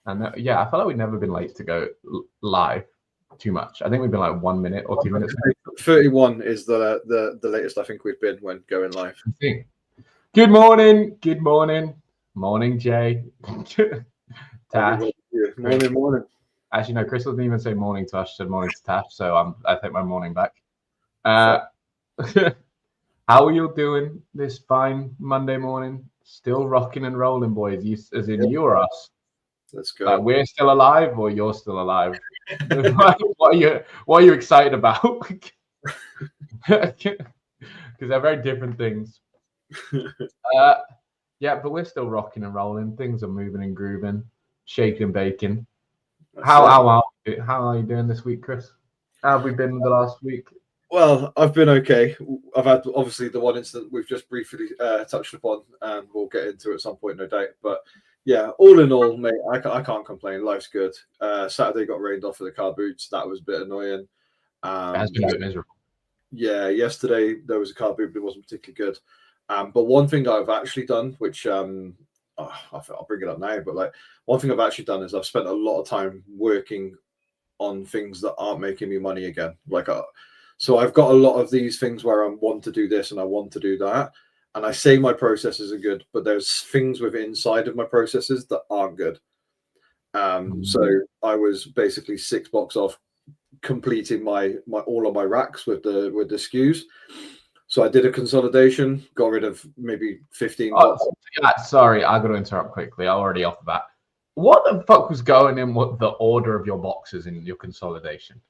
And yeah, I feel like we've never been late to go live too much. I think we've been like 1 minute or 2 minutes. 31 is the latest I think we've been when going live. Good morning. Good morning. Morning, Jay. Tash. Morning. Actually, no, Chris doesn't even say morning to us. She said morning to Tash, so I take my morning back. How are you doing this fine Monday morning? Still rocking and rolling, boys. You or us? Let's go. We're still alive, or you're still alive? What are you excited about? Because they're very different things. Yeah, but we're still rocking and rolling. Things are moving and grooving, shaking and baking. How are you doing this week, Chris? How have we been the last week? Well, I've been okay. I've had obviously the one incident we've just briefly touched upon, and we'll get into it at some point, no doubt. But yeah, all in all, mate, I can't complain. Life's good. Saturday got rained off for the car boots. That was a bit annoying. It has been a bit miserable. Yeah, yesterday there was a car boot, but it wasn't particularly good. But one thing I've actually done, which I'll bring it up now, but like one thing I've actually done is I've spent a lot of time working on things that aren't making me money again. So I've got a lot of these things where I want to do this and I want to do that. And I say my processes are good, but there's things within inside of my processes that aren't good. So I was basically 6 blocks off completing my all of my racks with the skews. So I did a consolidation, got rid of maybe 15 blocks. Yeah, sorry, I got to interrupt quickly. I already off the bat. What the fuck was going in with the order of your boxes in your consolidation?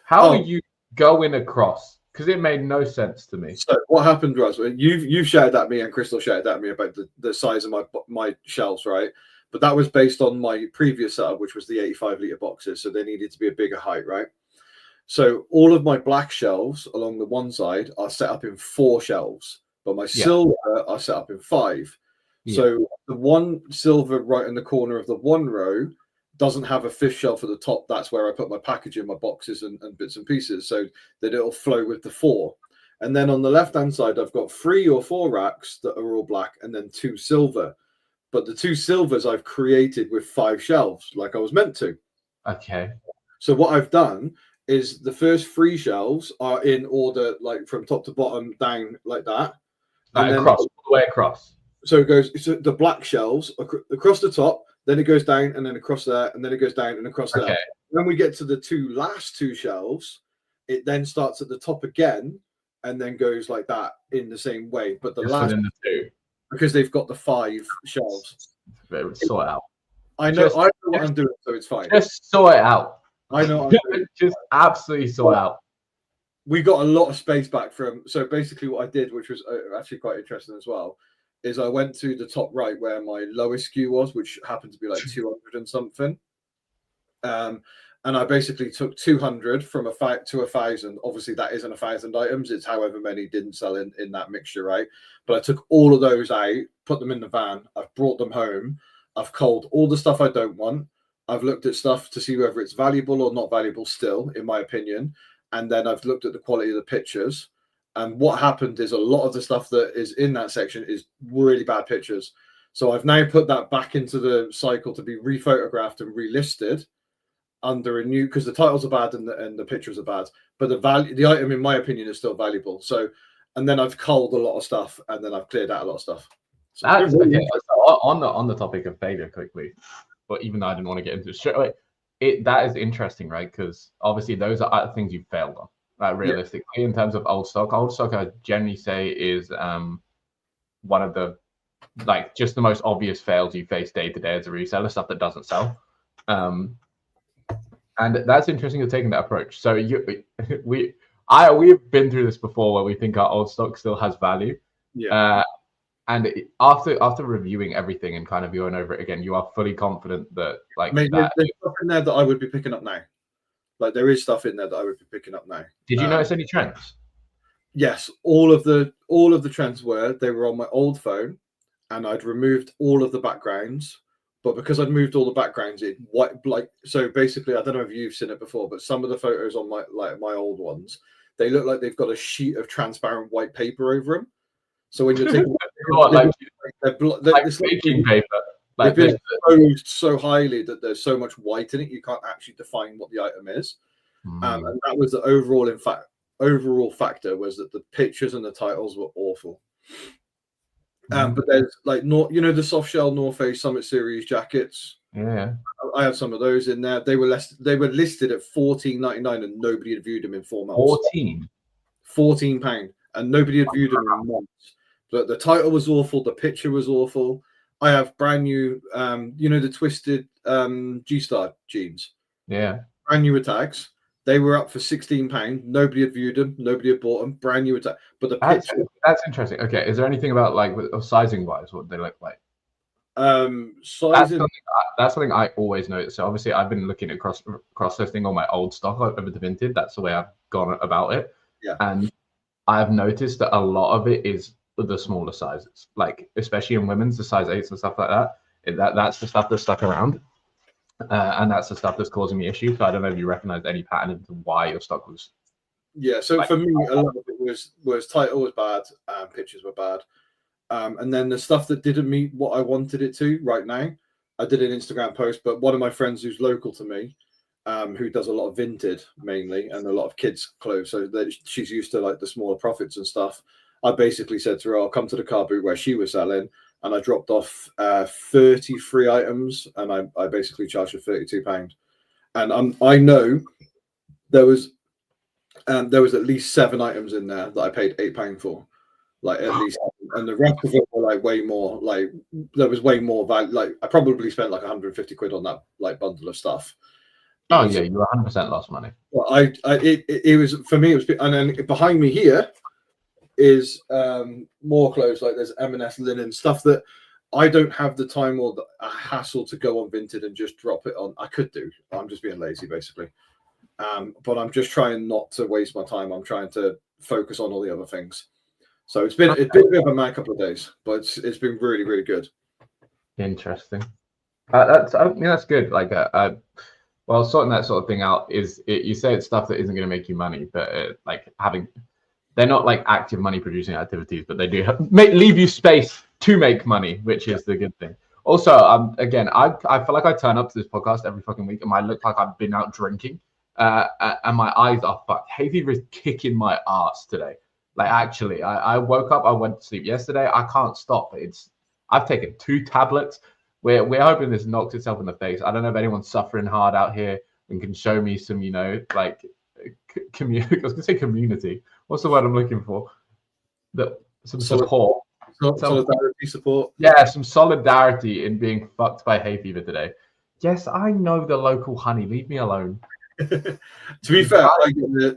How are you going across? Because it made no sense to me. So what happened was you've shouted at me and Crystal shouted at me about the size of my shelves, right? But that was based on my previous setup, which was the 85-litre boxes. So they needed to be a bigger height, right? So all of my black shelves along the one side are set up in 4 shelves, but my silver are set up in 5. Yeah. So the one silver right in the corner of the one row doesn't have a 5th shelf at the top. That's where I put my packaging, my boxes and bits and pieces, so that it'll flow with the 4. And then on the left-hand side, I've got 3 or 4 racks that are all black and then 2 silver. But the 2 silvers I've created with 5 shelves, like I was meant to. Okay. So what I've done is the first 3 shelves are in order, like from top to bottom down like that. And then all the way across. So it goes, so the black shelves across the top, then it goes down and then across there, and then it goes down and across there. When we get to the last two shelves, it then starts at the top again and then goes like that in the same way. But the last, the 2. Because they've got the 5 shelves. Sort it out. I know what I'm doing, so it's fine. Just sort it out. I know what I'm doing. Just absolutely sort out. We got a lot of space back from. So basically, what I did, which was actually quite interesting as well, is I went to the top right where my lowest skew was, which happened to be like 200 and something. And I basically took 200 from to 1,000. Obviously, that isn't 1,000 items. It's however many didn't sell in that mixture, right? But I took all of those out, put them in the van. I've brought them home. I've culled all the stuff I don't want. I've looked at stuff to see whether it's valuable or not valuable still, in my opinion. And then I've looked at the quality of the pictures. And what happened is a lot of the stuff that is in that section is really bad pictures. So I've now put that back into the cycle to be rephotographed and relisted under a new, because the titles are bad and the pictures are bad, but the item, in my opinion, is still valuable. So, and then I've culled a lot of stuff, and then I've cleared out a lot of stuff. So on the topic of failure, quickly, but even though I didn't want to get into it straight away, that is interesting, right? Because obviously those are things you've failed on. Like realistically, in terms of old stock, I generally say is one of the just the most obvious fails you face day to day as a reseller, stuff that doesn't sell. And that's interesting you're taking that approach. So we've been through this before where we think our old stock still has value. Yeah. And after reviewing everything and kind of going over it again, you are fully confident that there's stuff in there that I would be picking up now. Like there is stuff in there that I would be picking up now. Did you notice any trends? Yes, all of the trends they were on my old phone, and I'd removed all of the backgrounds. But because I'd moved all the backgrounds, so basically, I don't know if you've seen it before, but some of the photos on my old ones, they look like they've got a sheet of transparent white paper over them. So when you're taking baking paper. Like they've been exposed so highly that there's so much white in it, you can't actually define what the item is. And that was the overall factor was that the pictures and the titles were awful. But there's like the soft shell North Face Summit Series jackets. Yeah, I have some of those in there. They were listed at $14.99 and nobody had viewed them in 4 months. £14, and nobody had viewed them in months. But the title was awful, the picture was awful. I have brand new, the twisted G-Star jeans. Yeah. Brand new attacks. They were up for £16. Nobody had viewed them. Nobody had bought them. Brand new attack. But the picture. That's interesting. Okay. Is there anything about like sizing wise what they look like? Sizing. That's something I always notice. So obviously I've been looking at cross listing all my old stock over the Vinted. That's the way I've gone about it. Yeah. And I've noticed that a lot of it is the smaller sizes, like especially in women's, the size 8s and stuff like that. That's the stuff that's stuck around. And that's the stuff that's causing me issues. So I don't know if you recognize any pattern into why your stock was. Yeah. So for me, a lot of it was title was bad, pictures were bad, and then the stuff that didn't meet what I wanted it to. Right now, I did an Instagram post, but one of my friends who's local to me, who does a lot of Vinted mainly and a lot of kids clothes, so that she's used to like the smaller profits and stuff. I basically said to her, I'll come to the car boot where she was selling. And I dropped off 33 items, and I basically charged her £32. And I know there was at least 7 items in there that I paid £8 for, like at least, and the rest of it were like way more. Like there was way more value. Like I probably spent like 150 quid on that like bundle of stuff. Oh yeah, you 100% lost money. Well, it was for me. It was, and then behind me here is more clothes, like there's M&S linen stuff that I don't have the time or the hassle to go on Vinted and just drop it on. I could do. I'm just being lazy basically, but I'm just trying not to waste my time. I'm trying to focus on all the other things. So it's been a bit of a mad couple of days, but it's been really, really good. Interesting. That's good. Like well, sorting that sort of thing out you say it's stuff that isn't going to make you money, but they're not like active money producing activities, but they do leave you space to make money, which is the good thing. Also, again, I feel like I turn up to this podcast every fucking week and I look like I've been out drinking, and my eyes are fucked. Hay fever is kicking my ass today. Like actually, I woke up, I went to sleep yesterday. I can't stop. I've taken 2 tablets. We're hoping this knocks itself in the face. I don't know if anyone's suffering hard out here and can show me some, like community. I was gonna say community. What's the word I'm looking for? Some support. Solidarity support. Yeah, some solidarity in being fucked by hay fever today. Yes, I know the local honey. Leave me alone. To be fair,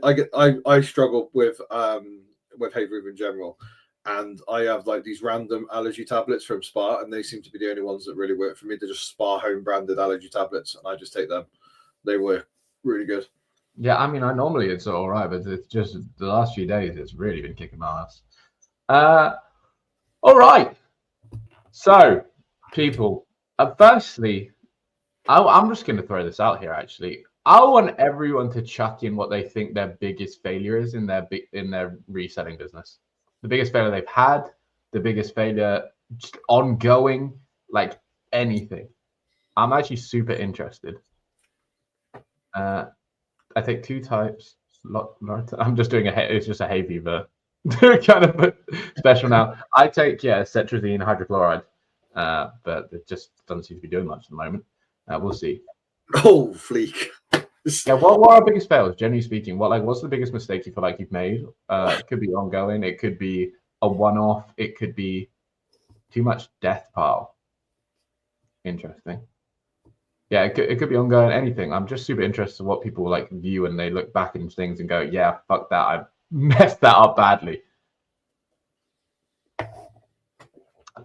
I struggle with hay fever in general, and I have like these random allergy tablets from Spa, and they seem to be the only ones that really work for me. They're just Spa home branded allergy tablets, and I just take them. They work really good. Yeah, I mean, normally it's all right, but it's just the last few days it's really been kicking my ass. All right. So, people, firstly, I'm just going to throw this out here. Actually, I want everyone to chuck in what they think their biggest failure is in their reselling business. The biggest failure they've had, the biggest failure just ongoing, like anything. I'm actually super interested. I take 2 types. I'm just doing it's just a hay fever kind of special now. I take cetrazine hydrochloride, but it just doesn't seem to be doing much at the moment. We'll see. Oh, fleek. Yeah, what are our biggest fails, generally speaking? What's the biggest mistake you feel like you've made? It could be ongoing. It could be a one-off. It could be too much death pile. Interesting. Yeah, it could be ongoing, anything. I'm just super interested in what people like view and they look back into things and go, yeah, fuck that. I messed that up badly.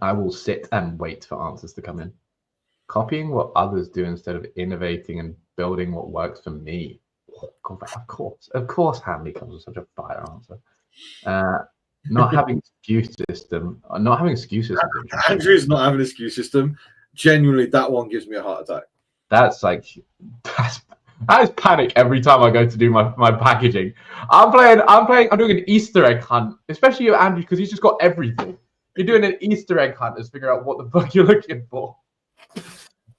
I will sit and wait for answers to come in. Copying what others do instead of innovating and building what works for me. Oh, God, of course, Hanley comes with such a fire answer. Not having skew system. Andrew's not having a skew system. Genuinely, that one gives me a heart attack. That is panic every time I go to do my packaging. I'm doing an Easter egg hunt, especially you, Andrew, because he's just got everything. You're doing an Easter egg hunt to figure out what the fuck you're looking for.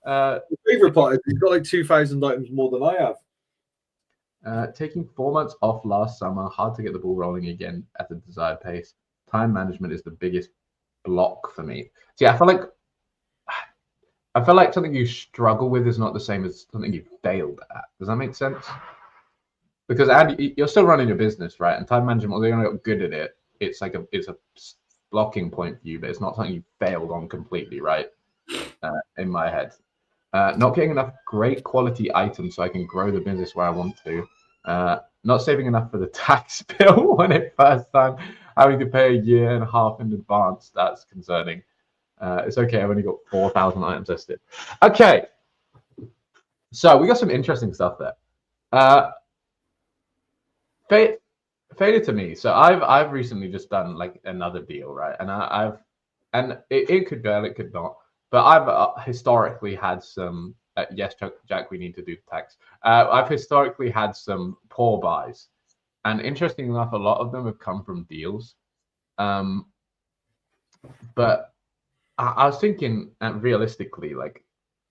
The favorite part is he's got like 2,000 items more than I have. Taking 4 months off last summer, hard to get the ball rolling again at the desired pace. Time management is the biggest block for me. See, I feel like something you struggle with is not the same as something you failed at. Does that make sense? Because you're still running your business, right? And time management, although you're not good at it, it's a blocking point for you, but it's not something you failed on completely, right? In my head. Not getting enough great quality items so I can grow the business where I want to. Not saving enough for the tax bill when it first time, having to pay a year and a half in advance. That's concerning. It's okay, I've only got 4,000 items listed. Okay, so we got some interesting stuff there. Failure to me. So I've recently just done like another deal, right? And it could go, it could not. But I've historically had some. Yes, Jack, we need to do tax. I've historically had some poor buys, and interestingly enough, a lot of them have come from deals. But I was thinking, realistically, like,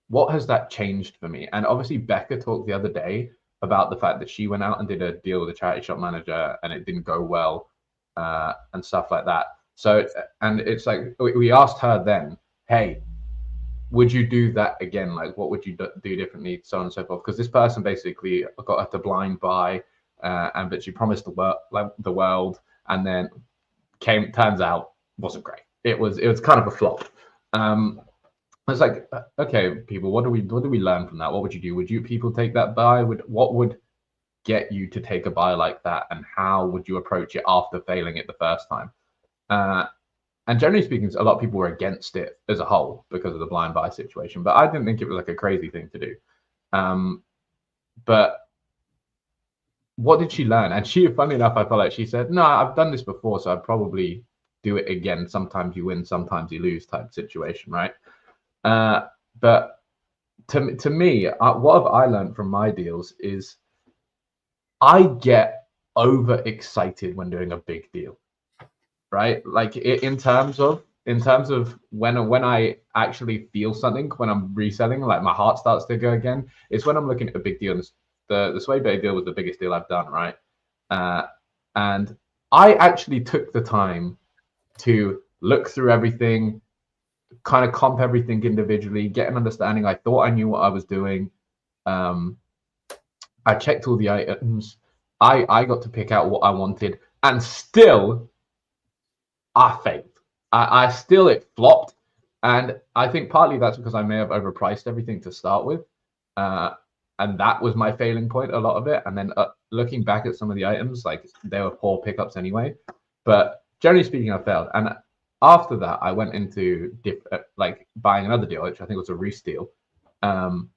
what has that changed for me? And obviously, Becca talked the other day about the fact that she went out and did a deal with a charity shop manager, and it didn't go well, and stuff like that. So, and it's like we asked her then, hey, would you do that again? Like, what would you do differently, so on and so forth? Because this person basically got her to blind buy, but she promised the world, and then turns out wasn't great. It was kind of a flop. It's like, okay, people, what do we learn from that? What would you do? Would you people take that buy? What would get you to take a buy like that, and how would you approach it after failing it the first time? And generally speaking, a lot of people were against it as a whole because of the blind buy situation. But I didn't think it was like a crazy thing to do. But what did she learn? And she, funnily enough, I felt like she said, no, I've done this before, so I'd probably do it again. Sometimes you win, sometimes you lose type situation, right? But to me, what have I learned from my deals is I get overexcited when doing a big deal. Right, like in terms of when I actually feel something when I'm reselling, like my heart starts to go again. It's when I'm looking at a big deal. The Sway Bay deal was the biggest deal I've done, right? And I actually took the time to look through everything, kind of comp everything individually, get an understanding. I thought I knew what I was doing. I checked all the items. I got to pick out what I wanted, and still I failed. It flopped. And I think partly that's because I may have overpriced everything to start with. And that was my failing point, a lot of it. And then looking back at some of the items, like they were poor pickups anyway. But generally speaking, I failed. And after that, I went into like buying another deal, which I think was a Reese deal. And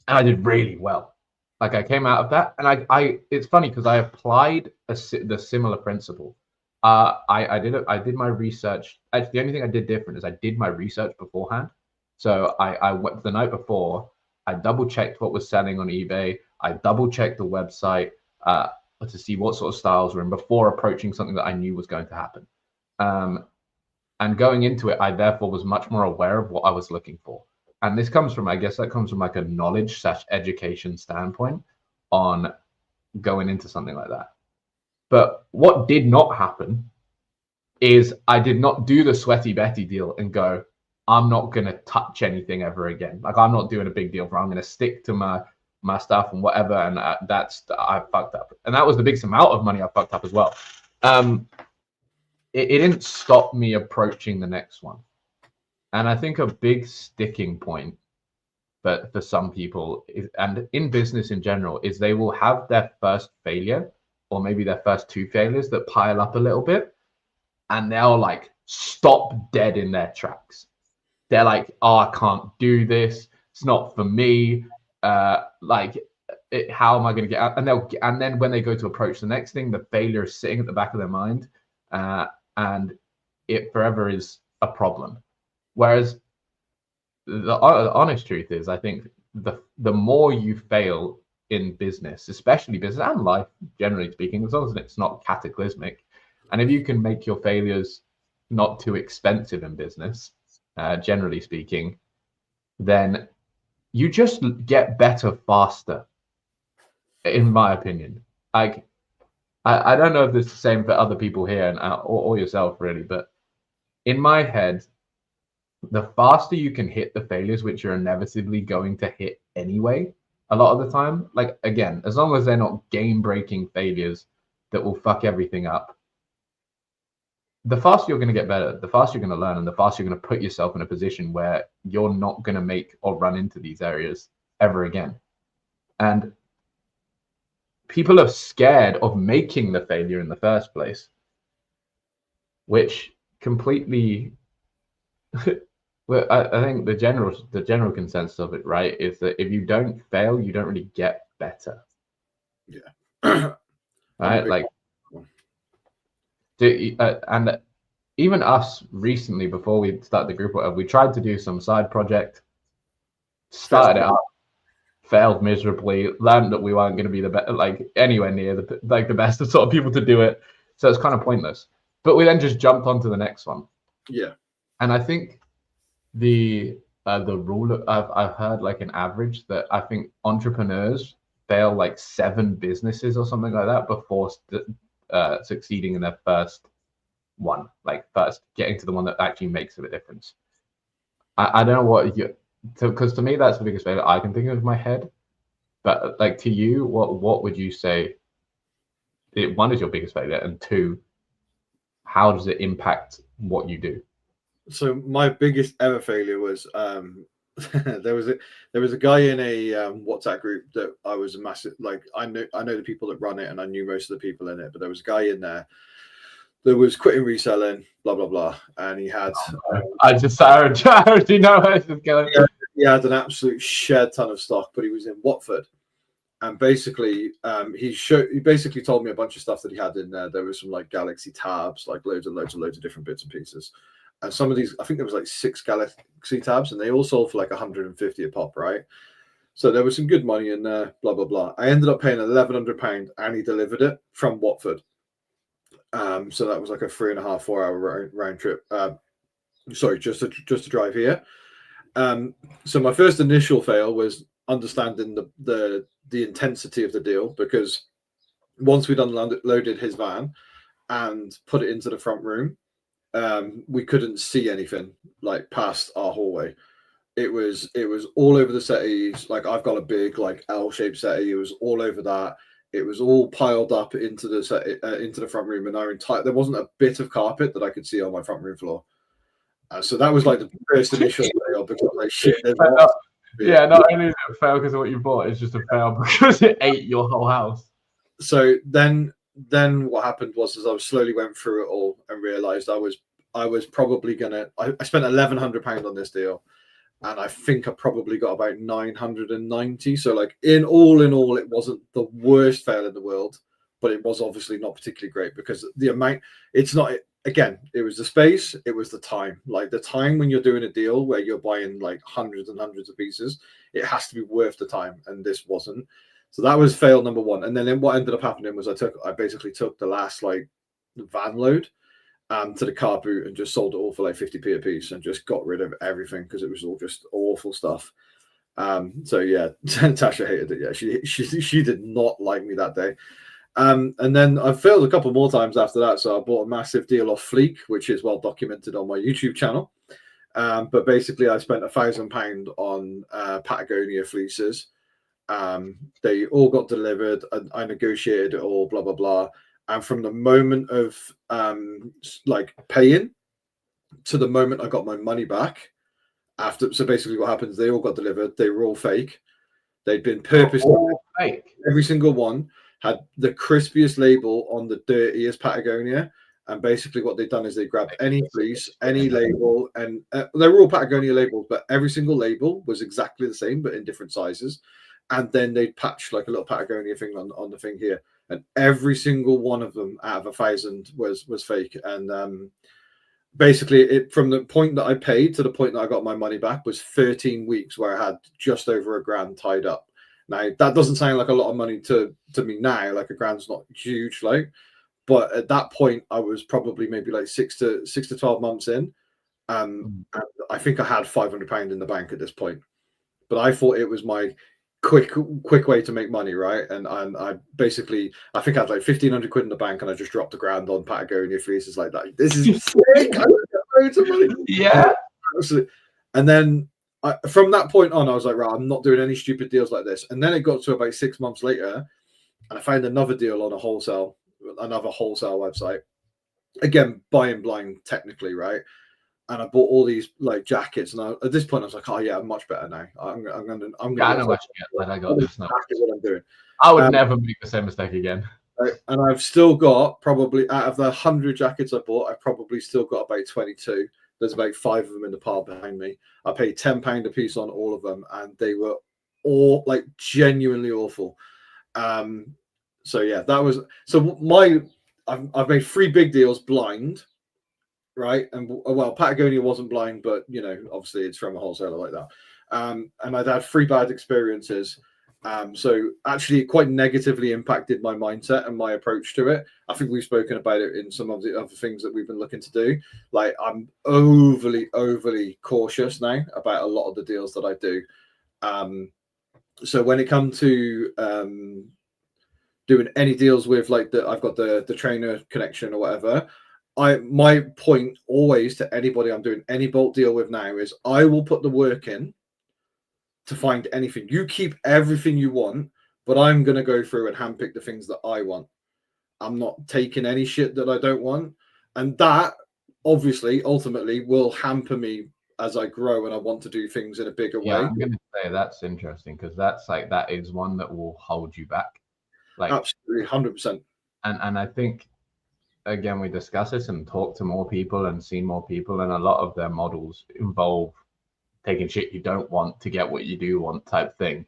I did really well. Like I came out of that, and it's funny because I applied the similar principle. I did my research. Actually, the only thing I did different is I did my research beforehand. So I went the night before. I double checked what was selling on eBay. I double checked the website to see what sort of styles were in before approaching something that I knew was going to happen. And going into it, I therefore was much more aware of what I was looking for. And this comes from, I guess, that comes from like a knowledge/education standpoint on going into something like that. But what did not happen is I did not do the Sweaty Betty deal and go, I'm not going to touch anything ever again. Like I'm not doing a big deal I'm going to stick to my stuff and whatever. And I fucked up. And that was the biggest amount of money I fucked up as well. It didn't stop me approaching the next one. And I think a big sticking point, but for some people, and in business in general, is they will have their first failure or maybe their first two failures that pile up a little bit, and they'll like stop dead in their tracks. They're like, oh, I can't do this. It's not for me. How am I going to get out? And then when they go to approach the next thing, the failure is sitting at the back of their mind, and it forever is a problem. Whereas the honest truth is, I think the more you fail in business, especially business and life, generally speaking, as long as it's not cataclysmic, and if you can make your failures not too expensive in business, generally speaking, then you just get better faster, in my opinion. Like, I don't know if it's the same for other people here and or yourself really, but in my head, the faster you can hit the failures, which you're inevitably going to hit anyway, a lot of the time, like again, as long as they're not game-breaking failures that will fuck everything up, the faster you're going to get better, the faster you're going to learn, and the faster you're going to put yourself in a position where you're not going to make or run into these areas ever again. And people are scared of making the failure in the first place, which completely well, I think the general consensus of it, right, is that if you don't fail, you don't really get better. Yeah. Right, like, and even us recently, before we started the group, whatever, we tried to do some side project, started it up, failed miserably, learned that we weren't going to be the best, like anywhere near the best sort of people to do it, so it's kind of pointless. But we then just jumped onto the next one. Yeah, and I think the rule I've heard like an average that I think entrepreneurs fail like 7 businesses or something like that before succeeding in their first one, like first getting to the one that actually makes a difference. I don't know what you, because to me that's the biggest failure I can think of in my head. But like to you, what would you say? One is your biggest failure, and 2, how does it impact what you do? So my biggest ever failure was there was a guy in a WhatsApp group that I was a massive, like I know the people that run it, and I knew most of the people in it, but there was a guy in there that was quitting reselling, blah blah blah, and he had I already know where this is going. He had an absolute shed ton of stock, but he was in Watford. And basically, he basically told me a bunch of stuff that he had in there. There was some like Galaxy tabs, like loads of different bits and pieces. And some of these, I think there was like 6 Galaxy tabs, and they all sold for like 150 a pop, right? So there was some good money in there, blah blah blah. I ended up paying £1,100, and he delivered it from Watford. So that was like a 3.5, 4 hour round trip. Sorry, just to drive here. So my first initial fail was understanding the intensity of the deal, because once we'd unloaded his van and put it into the front room, we couldn't see anything like past our hallway. It was all over the settees. Like I've got a big like L-shaped settee. It was all over that. It was all piled up into the front room, and there wasn't a bit of carpet that I could see on my front room floor. So that was like the first initial fail, because like shit. Yeah, not only is it a fail because of what you bought, it's just a fail because it ate your whole house. So then what happened was, as I slowly went through it all and realized I was probably gonna. I spent £1,100 on this deal, and I think I probably got about 990. So like in all, it wasn't the worst fail in the world, but it was obviously not particularly great, because the amount. It's not. Again, it was the space, it was the time. Like the time when you're doing a deal where you're buying like hundreds and hundreds of pieces, it has to be worth the time, and this wasn't. So that was fail number 1. And then what ended up happening was I basically took the last like van load to the car boot and just sold it all for like 50p a piece, and just got rid of everything because it was all just awful stuff. So yeah, Tasha hated it. Yeah, she did not like me that day. And then I failed a couple more times after that. So I bought a massive deal off Fleek, which is well documented on my YouTube channel. But basically, I spent £1,000 on Patagonia fleeces. They all got delivered, and I negotiated it all, blah blah blah. And from the moment of like paying to the moment I got my money back, so basically what happens? They all got delivered. They were all fake. They'd been purposely fake. Every single one had the crispiest label on the dirtiest Patagonia. And basically what they've done is they grabbed any fleece, any label, and they were all Patagonia labels, but every single label was exactly the same, but in different sizes. And then they'd patch like a little Patagonia thing on the thing here. And every single one of them out of 1,000 was fake. And basically from the point that I paid to the point that I got my money back was 13 weeks, where I had just over £1,000 tied up. Now, that doesn't sound like a lot of money to me now. Like £1,000's not huge, like, but at that point, I was probably maybe like 6 to 12 months in. And I think I had £500 in the bank at this point. but I thought it was my quick way to make money, right? And I basically, I think I had like 1,500 quid in the bank, and I just dropped $1,000 on Patagonia fleeces like that. This is sick. I got loads of money. Yeah. Absolutely. And then from that point on, I was like, right, I'm not doing any stupid deals like this. And then it got to about 6 months later, and I found another deal on another wholesale website. Again, buying blind technically, right? And I bought all these like jackets, and at this point I was like, oh yeah, I'm much better now. I'm gonna. I know what you get. I got this now. What I'm doing. I would never make the same mistake again. And I've still got, probably out of the 100 jackets I bought, I've probably still got about 22. There's about 5 of them in the pile behind me. I paid £10 a piece on all of them, and they were all like genuinely awful. So yeah, that was I've made 3 big deals blind, right? And well, Patagonia wasn't blind, but you know, obviously it's from a wholesaler like that. And I'd had 3 bad experiences. So actually it quite negatively impacted my mindset and my approach to it. I think we've spoken about it in some of the other things that we've been looking to do. Like I'm overly cautious now about a lot of the deals that I do. So when it comes to doing any deals with like I've got the trainer connection or whatever, my point always to anybody I'm doing any bulk deal with now is I will put the work in to find anything. You keep everything you want, but I'm going to go through and handpick the things that I want. I'm not taking any shit that I don't want. And that obviously ultimately will hamper me as I grow and I want to do things in a bigger way. I'm going to say that's interesting, because that is one that will hold you back. Like absolutely 100%. And I think, again, we discuss this and talk to more people and see more people, and a lot of their models involve taking shit you don't want to get what you do want type thing.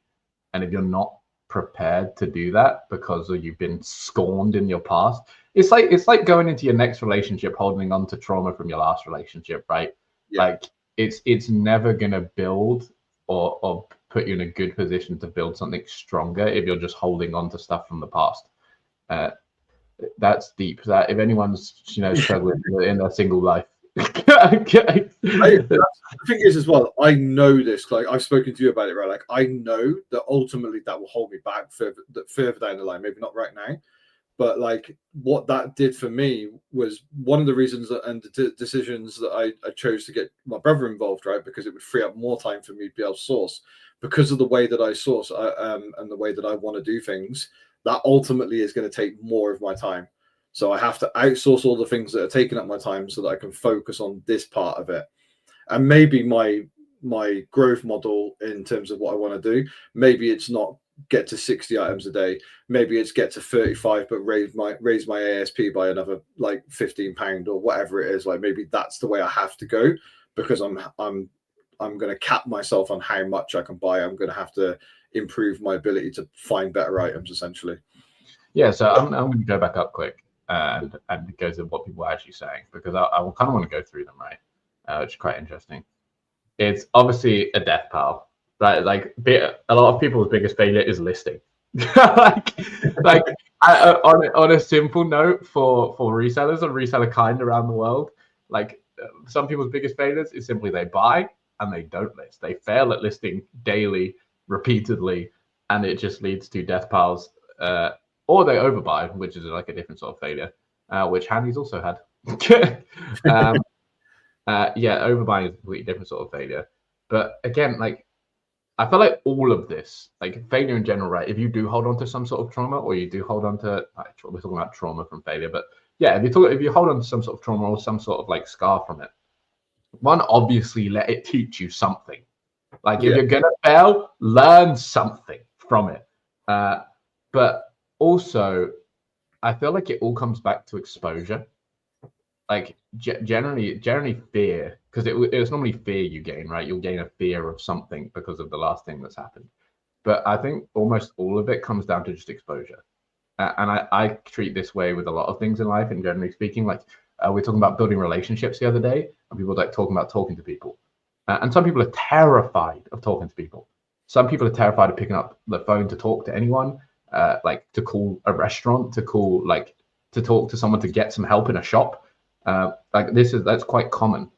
And if you're not prepared to do that because you've been scorned in your past, it's like going into your next relationship holding on to trauma from your last relationship, right? Yeah. Like it's never gonna build or put you in a good position to build something stronger if you're just holding on to stuff from the past. That's deep. That if anyone's struggling in their single life, the thing is as well, I know this, like I've spoken to you about it, right? Like I know that ultimately that will hold me back further down the line, maybe not right now, but like what that did for me was one of the reasons and the decisions that I chose to get my brother involved, right? Because it would free up more time for me to be able to source, because of the way that I source and the way that I want to do things. That ultimately is going to take more of my time. So I have to outsource all the things that are taking up my time so that I can focus on this part of it. And maybe my growth model in terms of what I want to do, maybe it's not get to 60 items a day. Maybe it's get to 35, but raise my ASP by another like £15 or whatever it is. Like maybe that's the way I have to go, because I'm going to cap myself on how much I can buy. I'm going to have to improve my ability to find better items, essentially. Yeah, so I'm going to go back up quick and go to what people are actually saying, because I kind of want to go through them, right? Which is quite interesting. It's obviously a death pile, right? Like a lot of people's biggest failure is listing. On a simple note for resellers and reseller kind around the world, like some people's biggest failures is simply they buy and they don't list. They fail at listing daily, repeatedly, and it just leads to death piles. Or they overbuy, which is like a different sort of failure, which Handy's also had. Overbuying is a completely different sort of failure. But again, like I feel like all of this, like failure in general, right? If you do hold on to some sort of trauma, or you do hold on to, we're talking about trauma from failure, but yeah, if you hold on to some sort of trauma or some sort of like scar from it, one, obviously let it teach you something. Like if you're gonna fail, learn something from it. But also, I feel like it all comes back to exposure. Like generally fear, because it's normally fear you gain, right? You'll gain a fear of something because of the last thing that's happened. But I think almost all of it comes down to just exposure. And I treat this way with a lot of things in life, and generally speaking, like we're talking about building relationships the other day, and people like talking about talking to people. And some people are terrified of talking to people. Some people are terrified of picking up the phone to talk to anyone, like to call a restaurant, to talk to someone to get some help in a shop. That's quite common.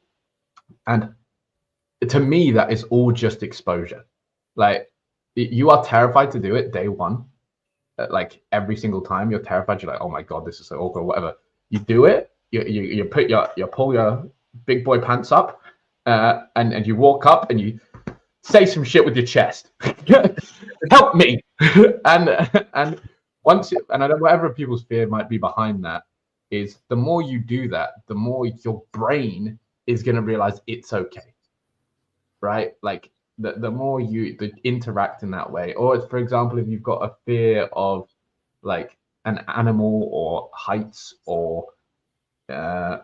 And to me, that is all just exposure. Like you are terrified to do it day one. Like every single time you're terrified. You're like, oh my God, this is so awkward, whatever. You do it, you put you pull your big boy pants up, and you walk up and you say some shit with your chest. Help me. and once and I know whatever people's fear might be behind that is the more you do that, the more your brain is going to realize it's okay, right? Like the more you interact in that way, or for example, if you've got a fear of like an animal or heights or the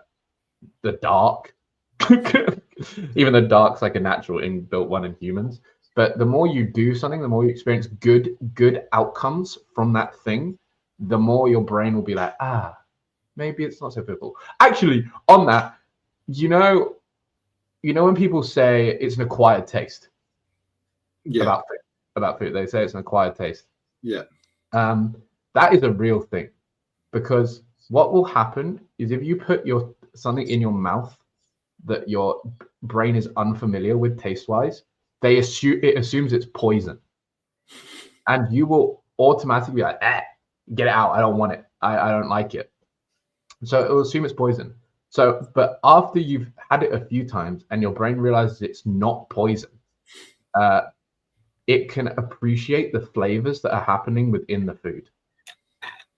dark, even though dark's like a natural inbuilt one in humans, but the more you do something, the more you experience good outcomes from that thing, the more your brain will be like, maybe it's not so pivotal. Actually, on that, you know when people say it's an acquired taste about food, they say it's an acquired taste. Yeah. That is a real thing, because what will happen is if you put something in your mouth that your brain is unfamiliar with taste-wise, it assumes it's poison, and you will automatically be like, get it out, I don't want it, I don't like it. So it will assume it's poison. So, but after you've had it a few times and your brain realizes it's not poison, it can appreciate the flavors that are happening within the food,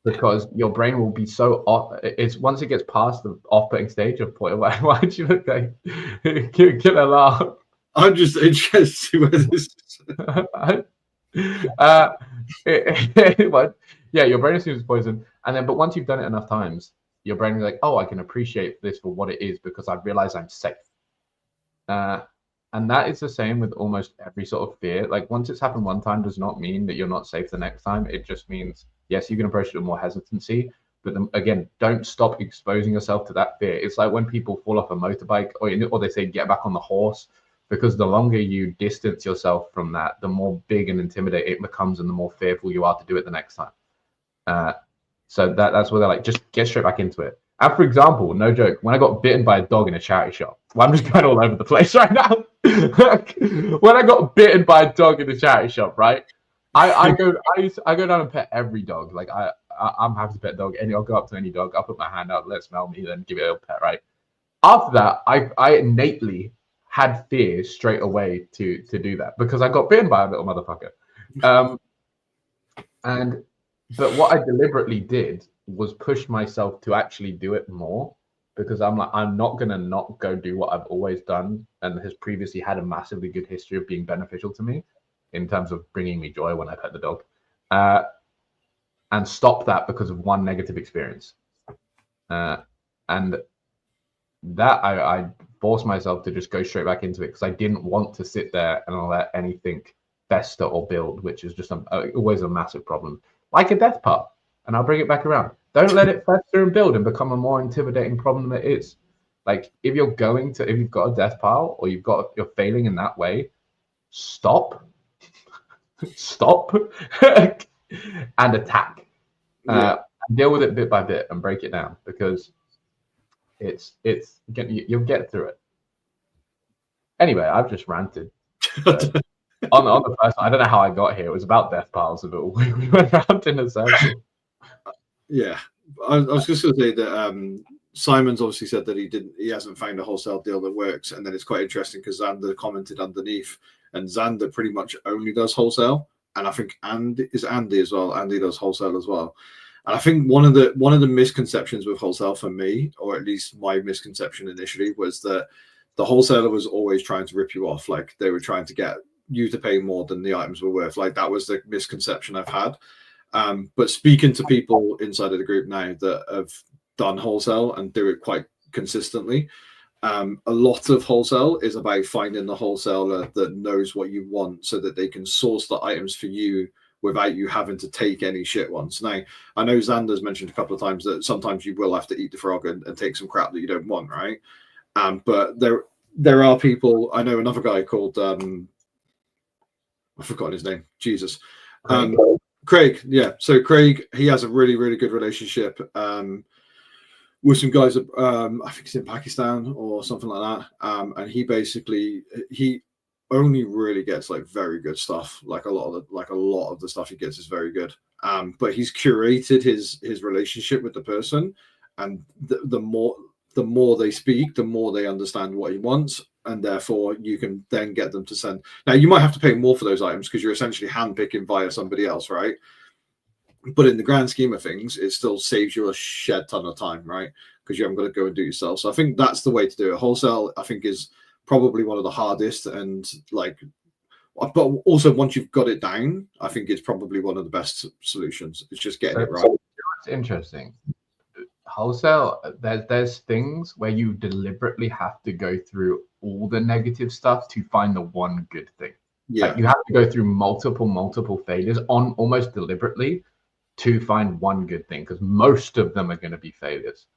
because your brain will be so off. It's once it gets past the off-putting stage of point. Why'd you look like get a laugh? I'm just interested where this yeah, your brain assumes it's poison, and then but once you've done it enough times, your brain is like, oh, I can appreciate this for what it is because I realize I'm safe. And that is the same with almost every sort of fear. Like once it's happened one time does not mean that you're not safe the next time. It just means, yes, you can approach it with more hesitancy, but then, again, don't stop exposing yourself to that fear. It's like when people fall off a motorbike or they say get back on the horse, because the longer you distance yourself from that, the more big and intimidating it becomes and the more fearful you are to do it the next time. So that's where they're like, just get straight back into it. And for example, no joke, when I got bitten by a dog in a charity shop, well, I'm just going all over the place right now. When I got bitten by a dog in a charity shop, right? I go down and pet every dog. Like I'm happy to pet a dog. I'll go up to any dog, I'll put my hand out, let it smell me, then give it a pet, right? After that, I innately had fear straight away to do that because I got bitten by a little motherfucker. But what I deliberately did was push myself to actually do it more, because I'm like, I'm not going to not go do what I've always done and has previously had a massively good history of being beneficial to me in terms of bringing me joy when I pet the dog, and stop that because of one negative experience. And that I forced myself to just go straight back into it because I didn't want to sit there and let anything fester or build, which is just always a massive problem. Like a death part, and I'll bring it back around. Don't let it fester and build and become a more intimidating problem than it is. Like if you've got a death pile or you're failing in that way, stop, and attack. Deal with it bit by bit and break it down, because you'll get through it. Anyway, I've just ranted. On the first, I don't know how I got here. It was about death piles, but we went round in a circle. Yeah, I was just going to say that Simon's obviously said that he hasn't found a wholesale deal that works, and then it's quite interesting because Xander commented underneath, and Xander pretty much only does wholesale, and I think Andy as well. Andy does wholesale as well, and I think one of the misconceptions with wholesale for me, or at least my misconception initially, was that the wholesaler was always trying to rip you off, like they were trying to get you to pay more than the items were worth. Like that was the misconception I've had. But speaking to people inside of the group now that have done wholesale and do it quite consistently, a lot of wholesale is about finding the wholesaler that knows what you want so that they can source the items for you without you having to take any shit ones. Now, I know Xander's mentioned a couple of times that sometimes you will have to eat the frog and take some crap that you don't want, right? But there are people, I know another guy called, I've forgotten his name, Jesus. Craig, yeah. So Craig, he has a really, really good relationship with some guys, I think it's in Pakistan or something like that. And he basically, only really gets like very good stuff. Like a lot of the stuff he gets is very good. But he's curated his relationship with the person, and the more they speak, the more they understand what he wants, and therefore you can then get them to send. Now you might have to pay more for those items because you're essentially handpicking via somebody else, right? But in the grand scheme of things, it still saves you a shed ton of time, right? Because you haven't got to go and do it yourself. So I think that's the way to do it. Wholesale, I think, is probably one of the hardest, and like, but also once you've got it down, I think it's probably one of the best solutions. It's just getting it right. It's interesting. Wholesale, there's things where you deliberately have to go through all the negative stuff to find the one good thing. Yeah, like you have to go through multiple failures on almost deliberately to find one good thing, because most of them are going to be failures.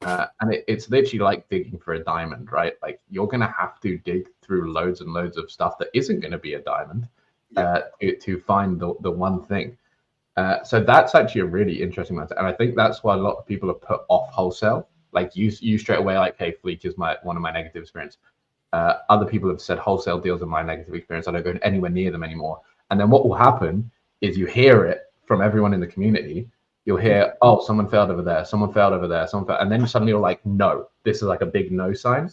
And it's literally like digging for a diamond, right? Like you're going to have to dig through loads and loads of stuff that isn't going to be a diamond to find the one thing. So that's actually a really interesting matter. And I think that's why a lot of people are put off wholesale. Like you straight away, like, hey, Fleek is one of my negative experience. Other people have said wholesale deals are my negative experience. I don't go anywhere near them anymore. And then what will happen is you hear it from everyone in the community. You'll hear, oh, someone failed over there, someone failed over there, and then suddenly you're like, no, this is like a big no sign.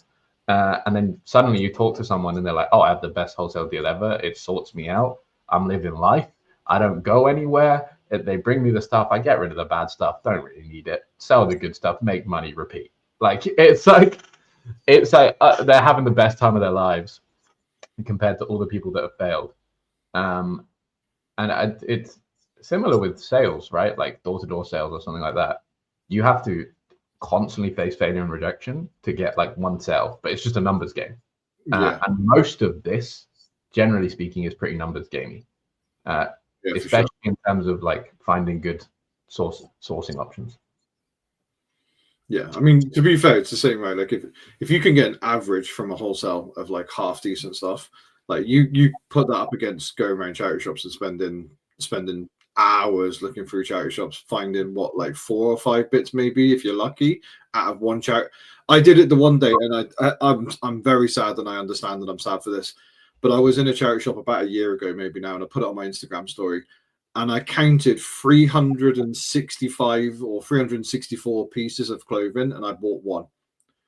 And then suddenly you talk to someone and they're like, oh, I have the best wholesale deal ever. It sorts me out. I'm living life. I don't go anywhere. They bring me the stuff. I get rid of the bad stuff. Don't really need it. Sell the good stuff. Make money. Repeat. It's like they're having the best time of their lives compared to all the people that have failed. And it's similar with sales, right? Like door-to-door sales or something like that. You have to constantly face failure and rejection to get like one sale, but it's just a numbers game. And most of this, generally speaking, is pretty numbers gamey, especially in terms of like finding good sourcing options. Yeah, I mean, to be fair, it's the same way. Like if you can get an average from a wholesale of like half decent stuff, like you put that up against going around charity shops and spending hours looking through charity shops, finding what, like 4 or 5 bits maybe if you're lucky out of one charity. I did it the one day, and I'm very sad, and I understand that I'm sad for this, but I was in a charity shop about a year ago maybe now, and I put it on my Instagram story, and I counted 365 or 364 pieces of clothing, and I bought one.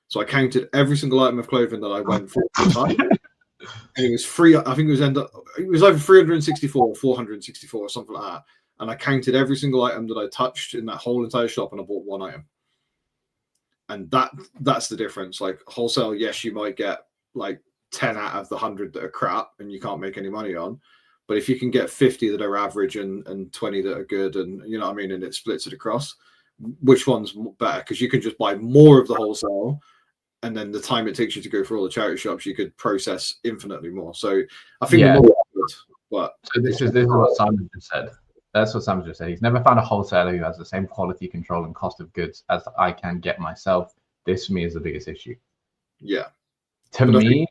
So I counted every single item of clothing that I went for at the time. And it was free. I think it was either 364 or 464 or something like that. And I counted every single item that I touched in that whole entire shop, and I bought one item. And that's the difference. Like wholesale, yes, you might get like 10 out of the 100 that are crap and you can't make any money on. But if you can get 50 that are average and 20 that are good, and you know what I mean, and it splits it across, which one's better? Because you can just buy more of the wholesale, and then the time it takes you to go through all the charity shops, you could process infinitely more. So I think the more good, but so this is what Simon just said. That's what Simon just said. He's never found a wholesaler who has the same quality control and cost of goods as I can get myself. This for me is the biggest issue. Yeah. To me,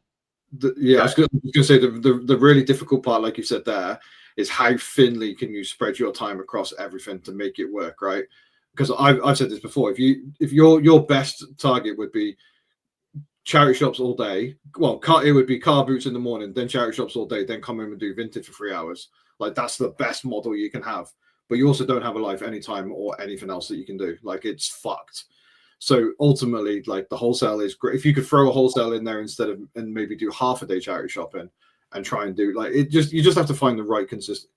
I was going to say the really difficult part, like you said there, is how thinly can you spread your time across everything to make it work, right? Because I've said this before. If your best target would be charity shops all day, well, it would be car boots in the morning, then charity shops all day, then come home and do vintage for 3 hours. Like that's the best model you can have. But you also don't have a life anytime or anything else that you can do. Like it's fucked. So ultimately, like the wholesale is great. If you could throw a wholesale in there instead of, and maybe do half a day charity shopping and try and do like you just have to find the right consistent.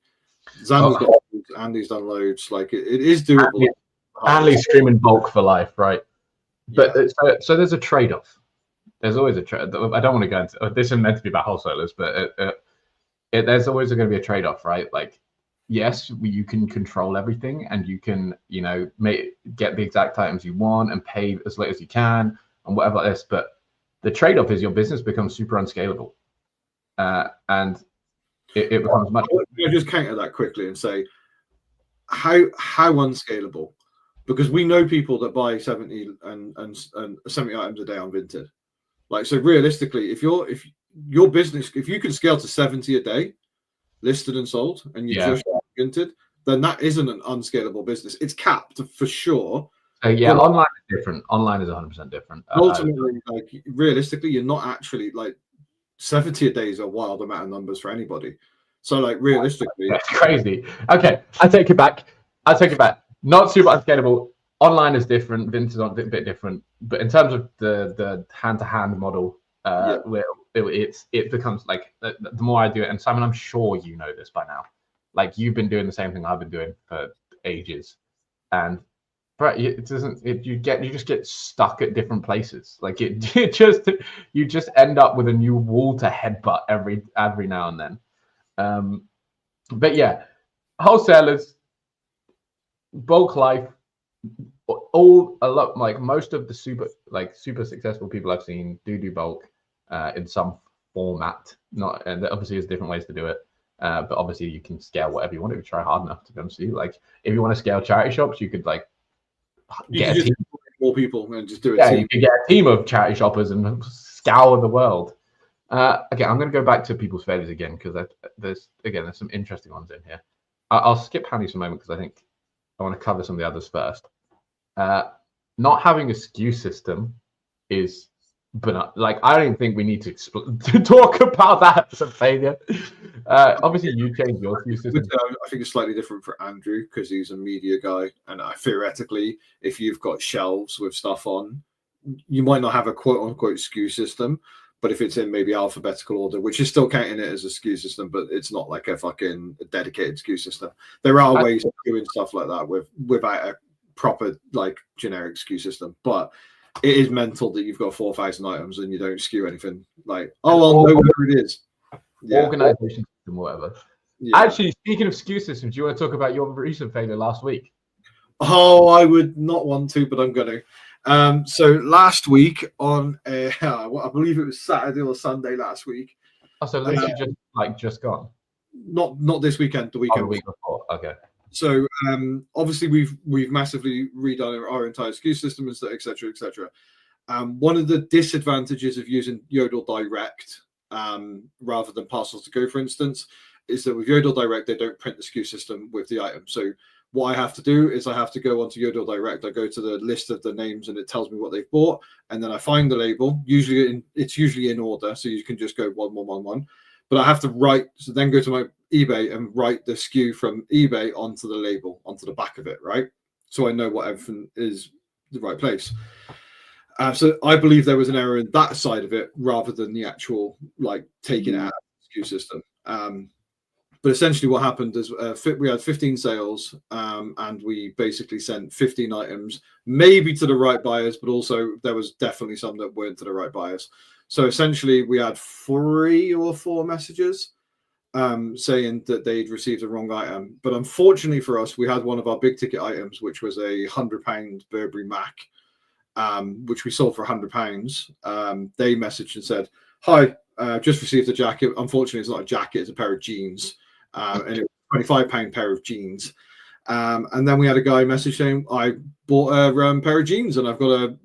Xander's got loads, Andy's done loads. Like it is doable. Andy's screaming bulk for life, right? But so there's a trade-off. There's always a trade. I don't want to go into this. Isn't meant to be about wholesalers, but there's always going to be a trade-off, right? Like, yes, you can control everything, and you can, get the exact items you want and pay as late as you can and whatever like this. But the trade-off is your business becomes super unscalable, and it becomes much. I'll just counter that quickly and say how unscalable, because we know people that buy 70 and 70 items a day on Vinted. Like, so realistically, if your business, if you can scale to 70 a day listed and sold, and you just Vinted, then that isn't an unscalable business. It's capped for sure. Online is different. Online is 100% different. Ultimately, like realistically, you're not actually like 70 a day is a wild amount of numbers for anybody. So, like, realistically, that's crazy. Okay, I take it back. Not super unscalable. Online is different. Vintage is a bit different. But in terms of the hand-to-hand model, where it becomes like the more I do it, and Simon, I'm sure you know this by now. Like, you've been doing the same thing I've been doing for ages, and it doesn't. You just get stuck at different places. Like you just end up with a new wall to headbutt every now and then. But yeah, wholesalers, bulk life, like most of the super successful people I've seen do bulk in some format. Not, and obviously there's different ways to do it. But obviously you can scale whatever you want if you try hard enough, to be honest with you. Like if you want to scale charity shops, you could like get a team. More people and just do it. Yeah, you could get a team of charity shoppers and scour the world. Okay, I'm going to go back to people's failures again because there's some interesting ones in here. I'll skip Hanny's for a moment because I think I want to cover some of the others first. Not having a skew system is, but like I don't even think we need to talk about that as a failure. Obviously, you changed your skew system. I think it's slightly different for Andrew because he's a media guy, and theoretically, if you've got shelves with stuff on, you might not have a quote-unquote skew system. But if it's in maybe alphabetical order, which is still counting it as a skew system, but it's not like a fucking dedicated skew system. There are ways of doing stuff like that without a proper like generic skew system. But it is mental that you've got 4,000 items and you don't skew anything. Like, oh, I'll know where it is. Yeah. Organization system, whatever. Yeah. Actually, speaking of skew systems, do you want to talk about your recent failure last week? Oh, I would not want to, but I'm going to. So last week on I believe it was Saturday or Sunday last week. Oh, so literally just gone. Not this weekend, the weekend. The week before. Okay. So obviously we've massively redone our entire SKU system and stuff, etc., etc. One of the disadvantages of using Yodel Direct rather than Parcels to Go, for instance, is that with Yodel Direct they don't print the SKU system with the item. So what I have to do is I have to go onto Yodel Direct. I go to the list of the names and it tells me what they've bought, and then I find the label. It's usually in order, so you can just go 1111. But I have to then go to my eBay and write the SKU from eBay onto the label, onto the back of it, right? So I know what everything is the right place. So I believe there was an error in that side of it rather than the actual like taking it out of the SKU system. But essentially what happened is we had 15 sales and we basically sent 15 items, maybe to the right buyers, but also there was definitely some that weren't to the right buyers. So essentially we had 3 or 4 messages saying that they'd received the wrong item. But unfortunately for us, we had one of our big ticket items, which was a £100 Burberry Mac, which we sold for £100. They messaged and said, hi, just received a jacket. Unfortunately, it's not a jacket, it's a pair of jeans. And it was a £25 pair of jeans. And then we had a guy message saying, I bought a pair of jeans and I've got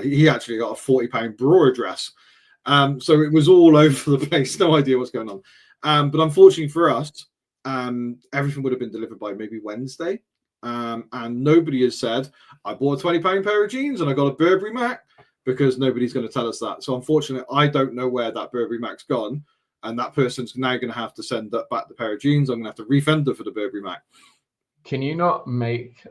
he actually got a £40 bra dress. So it was all over the place. No idea what's going on. But unfortunately for us, everything would have been delivered by maybe Wednesday. And nobody has said, I bought a £20 pair of jeans and I got a Burberry Mac, because nobody's going to tell us that. So unfortunately, I don't know where that Burberry Mac's gone. And that person's now going to have to send back the pair of jeans. I'm going to have to refund them for the Burberry Mac. Can you not make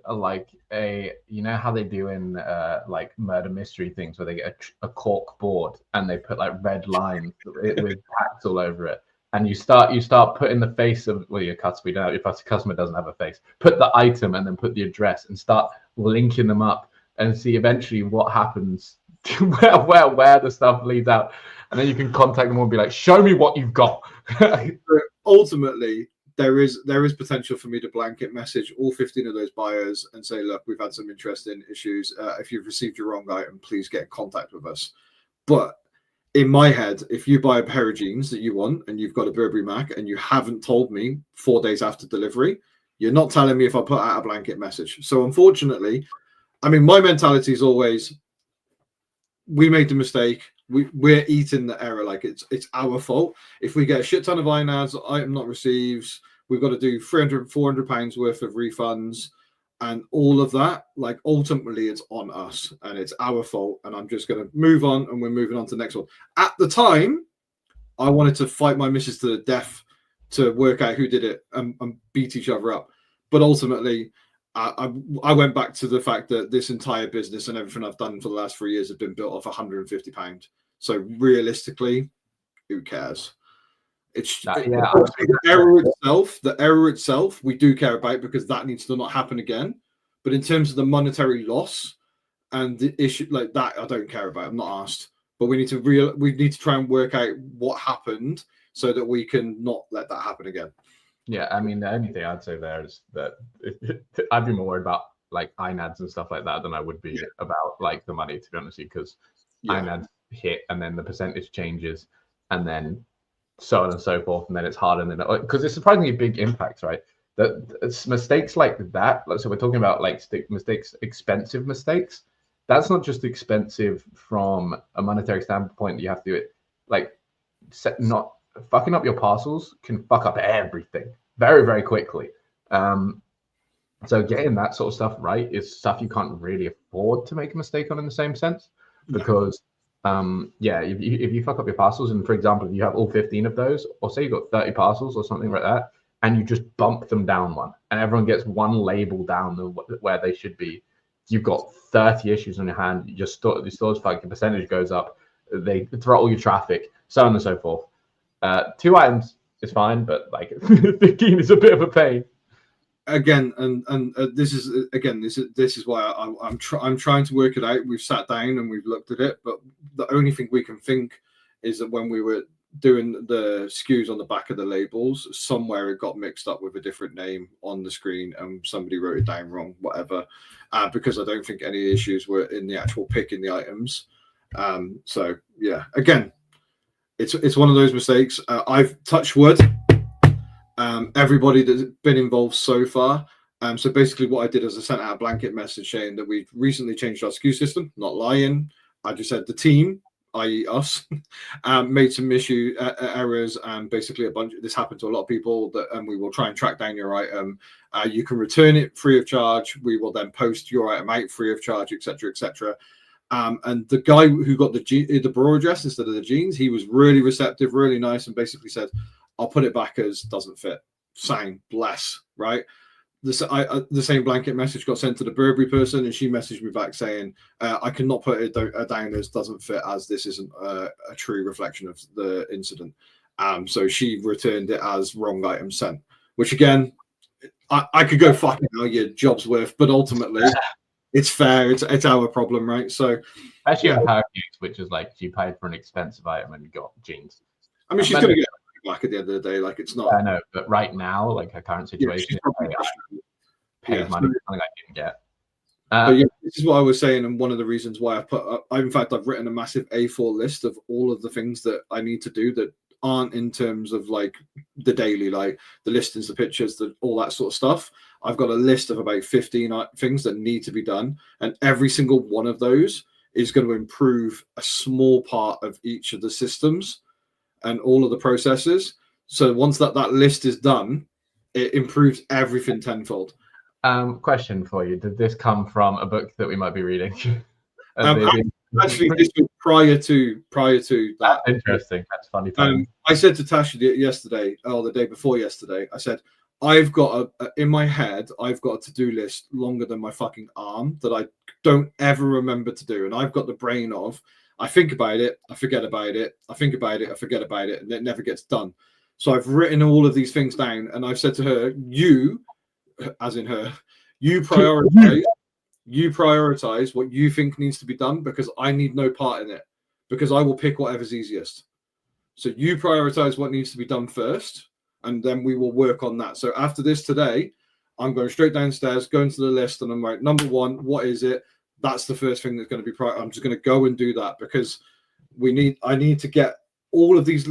you know how they do in like murder mystery things where they get a cork board and they put like red lines with packs all over it, and you start putting the face of your customer, if a customer doesn't have a face, put the item and then put the address and start linking them up and see eventually what happens, where the stuff leads out. And then you can contact them and be like, show me what you've got. Ultimately, there is potential for me to blanket message all 15 of those buyers and say, look, we've had some interesting issues. If you've received your wrong item, please get in contact with us. But in my head, if you buy a pair of jeans that you want and you've got a Burberry Mac and you haven't told me 4 days after delivery, you're not telling me if I put out a blanket message. So unfortunately, I mean, my mentality is always, we made the mistake. We're eating the error, like it's our fault. If we get a shit ton of INADs, item not received, we've got to do £300-400 worth of refunds and all of that. Like ultimately, it's on us and it's our fault. And I'm just going to move on, and we're moving on to the next one. At the time, I wanted to fight my missus to the death to work out who did it and beat each other up. But ultimately, I went back to the fact that this entire business and everything I've done for the last 3 years have been built off £150. So realistically, who cares? It's the error itself, we do care about because that needs to not happen again. But in terms of the monetary loss and the issue like that, I don't care about. I'm not asked. But we need to try and work out what happened so that we can not let that happen again. Yeah, I mean, the only thing I'd say there is that I'd be more worried about like INADs and stuff like that than I would be about like the money, to be honest, because INADs hit and then the percentage changes and then so on and so forth, and then it's harder than because it's surprisingly big impacts, right? That mistakes like that. So we're talking about like mistakes, expensive mistakes. That's not just expensive from a monetary standpoint. You have to do it like not fucking up your parcels can fuck up everything very, very quickly. So getting that sort of stuff right is stuff you can't really afford to make a mistake on in the same sense, because if you fuck up your parcels, and for example, if you have all 15 of those, or say you've got 30 parcels or something like that, and you just bump them down one, and everyone gets one label down where they should be, you've got 30 issues on your hand. Your store's fucked, your percentage goes up, they throttle your traffic, so on and so forth. 2 items is fine, but like 15 is a bit of a pain. Again, and this is why I'm trying to work it out. We've sat down and we've looked at it, but the only thing we can think is that when we were doing the SKUs on the back of the labels, somewhere it got mixed up with a different name on the screen and somebody wrote it down wrong, whatever. Because I don't think any issues were in the actual picking the items. So yeah, again, it's one of those mistakes. I've touched wood. Everybody that's been involved so far. So basically what I did is I sent out a blanket message saying that we've recently changed our SKU system, not lying. I just said the team, i.e. us, made some errors, and basically this happened to a lot of people, and we will try and track down your item. You can return it free of charge. We will then post your item out free of charge, etc., etc. And the guy who got the bra dress instead of the jeans, he was really receptive, really nice, and basically said, I'll put it back as doesn't fit. Sign, bless, right? The same blanket message got sent to the Burberry person, and she messaged me back saying, I cannot put it down as doesn't fit, as this isn't a true reflection of the incident. So she returned it as wrong item sent, which again, I could go fucking hell, your job's worth, but ultimately it's fair. It's our problem, right? So especially in Power Cakes, which is like you paid for an expensive item and you got jeans. I mean, she's going to get back at the end of the day. Like, it's not. I know, but right now, like her current situation, paid money for something I didn't get. But yeah, this is what I was saying, and one of the reasons why I've written a massive A4 list of all of the things that I need to do that aren't in terms of like the daily, like the listings, the pictures, all that sort of stuff. I've got a list of about 15 things that need to be done, and every single one of those is going to improve a small part of each of the systems and all of the processes. So once that list is done, it improves everything tenfold. Question for you: did this come from a book that we might be reading? Actually, this was prior to that. Interesting. That's funny. I said to Tasha yesterday, or the day before yesterday, I said, I've got in my head, I've got a to-do list longer than my fucking arm that I don't ever remember to do, and I've got the brain of, I think about it, I forget about it, I think about it, I forget about it, and it never gets done. So I've written all of these things down, and I've said to her, you, as in her, you prioritize what you think needs to be done, because I need no part in it, because I will pick whatever's easiest. So you prioritize what needs to be done first, and then we will work on that. So after this today, I'm going straight downstairs, going to the list, and I'm like, number one, what is it? That's the first thing that's going to be I'm just going to go and do that, because I need to get all of these.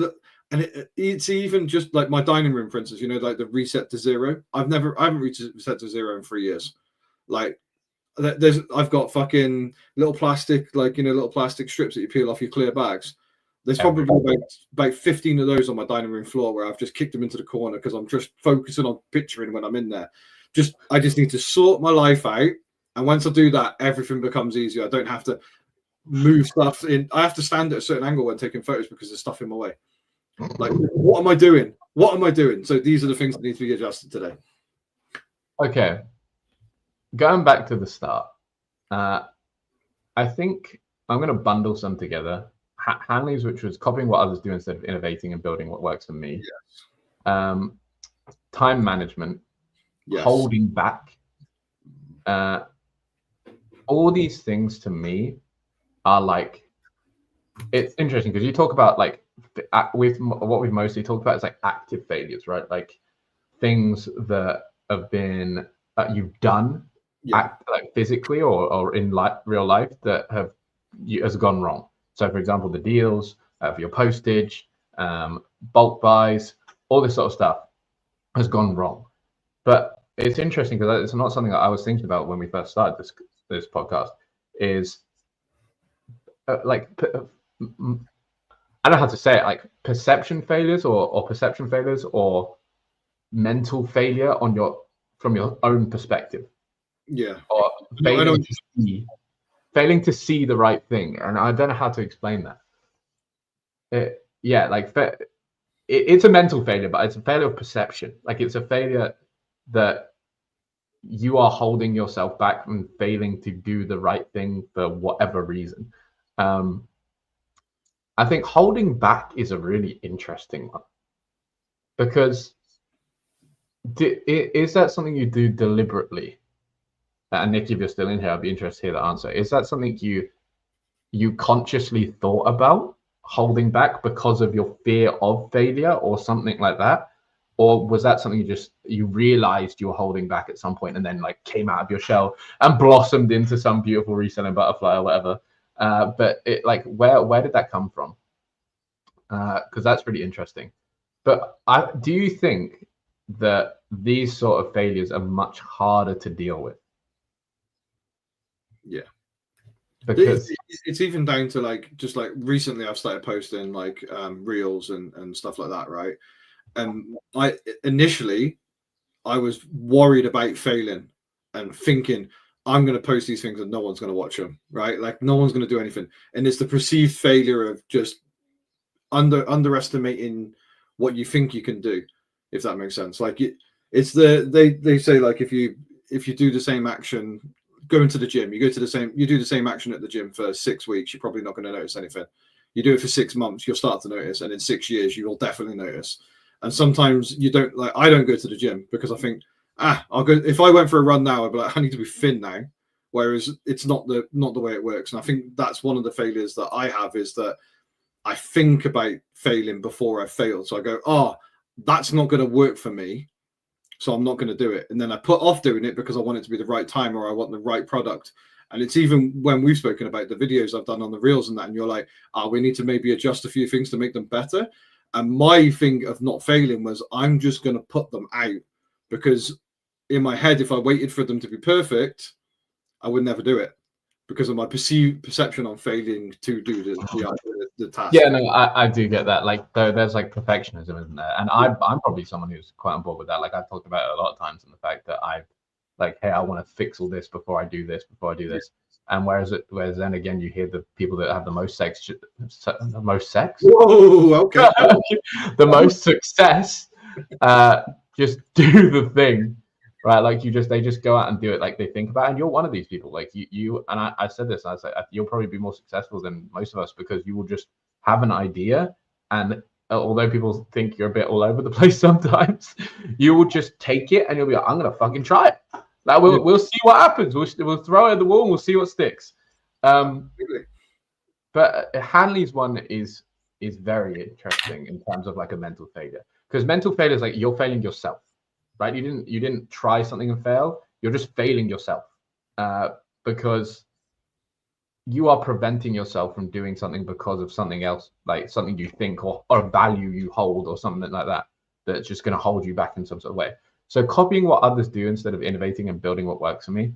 And it's even just like my dining room, for instance, like the reset to zero. I haven't reset to zero in 3 years. Like I've got fucking little plastic, little plastic strips that you peel off your clear bags. There's probably about 15 of those on my dining room floor where I've just kicked them into the corner because I'm just focusing on picturing when I'm in there. I just need to sort my life out. And once I do that, everything becomes easier. I don't have to move stuff in. I have to stand at a certain angle when taking photos because there's stuff in my way. Like, what am I doing? What am I doing? So these are the things that need to be adjusted today. Okay. Going back to the start, I think I'm going to bundle some together. Hanley's, which was copying what others do instead of innovating and building what works for me. Yes. Time management, Yes. holding back. All these things to me are like, it's interesting because you talk about like with what we've mostly talked about is like active failures, right? Like things that have been you've done like physically or in real life that has gone wrong. So for example, the deals for your postage, bulk buys, all this sort of stuff has gone wrong. But it's interesting because it's not something that I was thinking about when we first started this podcast. Is like I don't know how to say it, like perception failures or perception failures or mental failure from your own perspective. Yeah. Or failing to see the right thing. And I don't know how to explain that. It's a mental failure, but it's a failure of perception. Like it's a failure that you are holding yourself back from failing to do the right thing for whatever reason. I think holding back is a really interesting one because is that something you do deliberately? And Nick, if you're still in here, I'd be interested to hear the answer. Is that something you consciously thought about holding back because of your fear of failure or something like that? Or was that something you realized you were holding back at some point and then like came out of your shell and blossomed into some beautiful reselling butterfly or whatever? But it like where did that come from? Because that's really interesting. But do you think that these sort of failures are much harder to deal with? Yeah. Because it's even down to like just like recently I've started posting like reels and stuff like that, right? And I was worried about failing and thinking I'm going to post these things and no one's going to watch them, right? Like no one's going to do anything, and it's the perceived failure of just underestimating what you think you can do, if that makes sense. Like it's they say like if you do the same action. Going to the gym, you do the same action at the gym for 6 weeks, you're probably not going to notice anything. You do it for 6 months, you'll start to notice, and in 6 years, you will definitely notice. And sometimes you don't like. I don't go to the gym because I think, I'll go. If I went for a run now, I'd be like, I need to be thin now. Whereas it's not the way it works. And I think that's one of the failures that I have is that I think about failing before I fail. So I go, that's not going to work for me. So I'm not going to do it. And then I put off doing it because I want it to be the right time or I want the right product. And it's even when we've spoken about the videos I've done on the reels and that, and you're like, we need to maybe adjust a few things to make them better. And my thing of not failing was I'm just going to put them out because in my head, if I waited for them to be perfect, I would never do it because of my perception on failing to do the task. Yeah, no, I do get that. Like, there's like perfectionism, isn't there? And I'm probably someone who's quite on board with that. Like, I've talked about it a lot of times, and the fact that hey, I want to fix all this before I do this, And whereas then again, you hear the people that have the most sex, Whoa, okay, the most success, just do the thing. Right, like they just go out and do it like they think about it. And you're one of these people. Like you and I said this, I said you'll probably be more successful than most of us because you will just have an idea. And although people think you're a bit all over the place sometimes, you will just take it and you'll be like, I'm gonna fucking try it. Like we'll see what happens. We'll throw it at the wall and we'll see what sticks. But Hanley's one is very interesting in terms of like a mental failure because mental failure is like you're failing yourself. Right, you didn't try something and fail. You're just failing yourself because you are preventing yourself from doing something because of something else, like something you think or a value you hold or something like that. That's just going to hold you back in some sort of way. So copying what others do instead of innovating and building what works for me.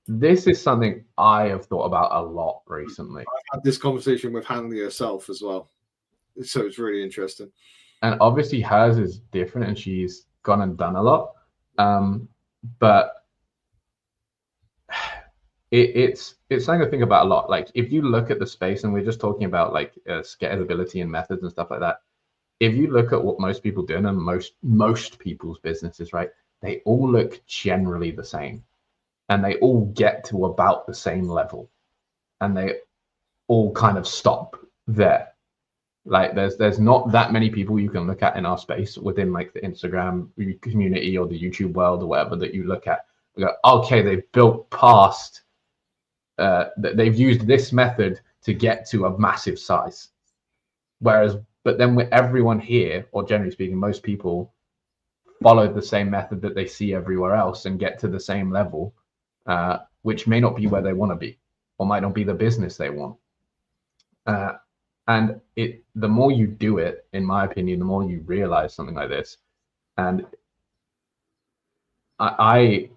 This is something I have thought about a lot recently. I've had this conversation with Hanley herself as well, so it's really interesting. And obviously hers is different and she's gone and done a lot. But it's something to think about a lot. Like if you look at the space, and we're just talking about like scalability and methods and stuff like that. If you look at what most people do, and most people's businesses, right, they all look generally the same, and they all get to about the same level, and they all kind of stop there. Like there's not that many people you can look at in our space within like the Instagram community or the YouTube world or whatever that you look at. You go, okay, they've built past. They've used this method to get to a massive size. Whereas, but then with everyone here, or generally speaking, most people follow the same method that they see everywhere else and get to the same level, which may not be where they want to be, or might not be the business they want. And the more you do it, in my opinion, the more you realize something like this. And I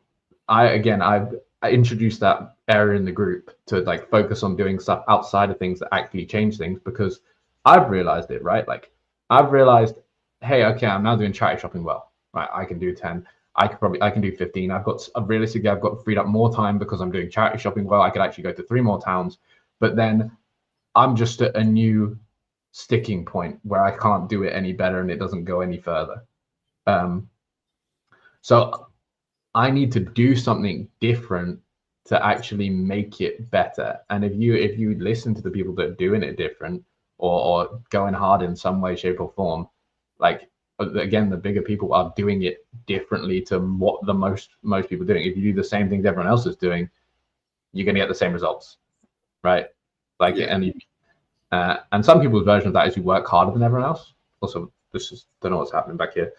introduced that area in the group to like focus on doing stuff outside of things that actually change things, because I've realized it, right? Like I've realized, hey, okay, I'm now doing charity shopping well, right? I can do 10. I can do 15. I've got freed up more time because I'm doing charity shopping well. I could actually go to 3 more towns, but then I'm just at a new sticking point where I can't do it any better and it doesn't go any further. So I need to do something different to actually make it better. And if you listen to the people that are doing it different, or going hard in some way, shape, or form, like again, the bigger people are doing it differently to what the most people are doing. If you do the same things everyone else is doing, you're going to get the same results, right? Like, and some people's version of that is you work harder than everyone else. Also, don't know what's happening back here.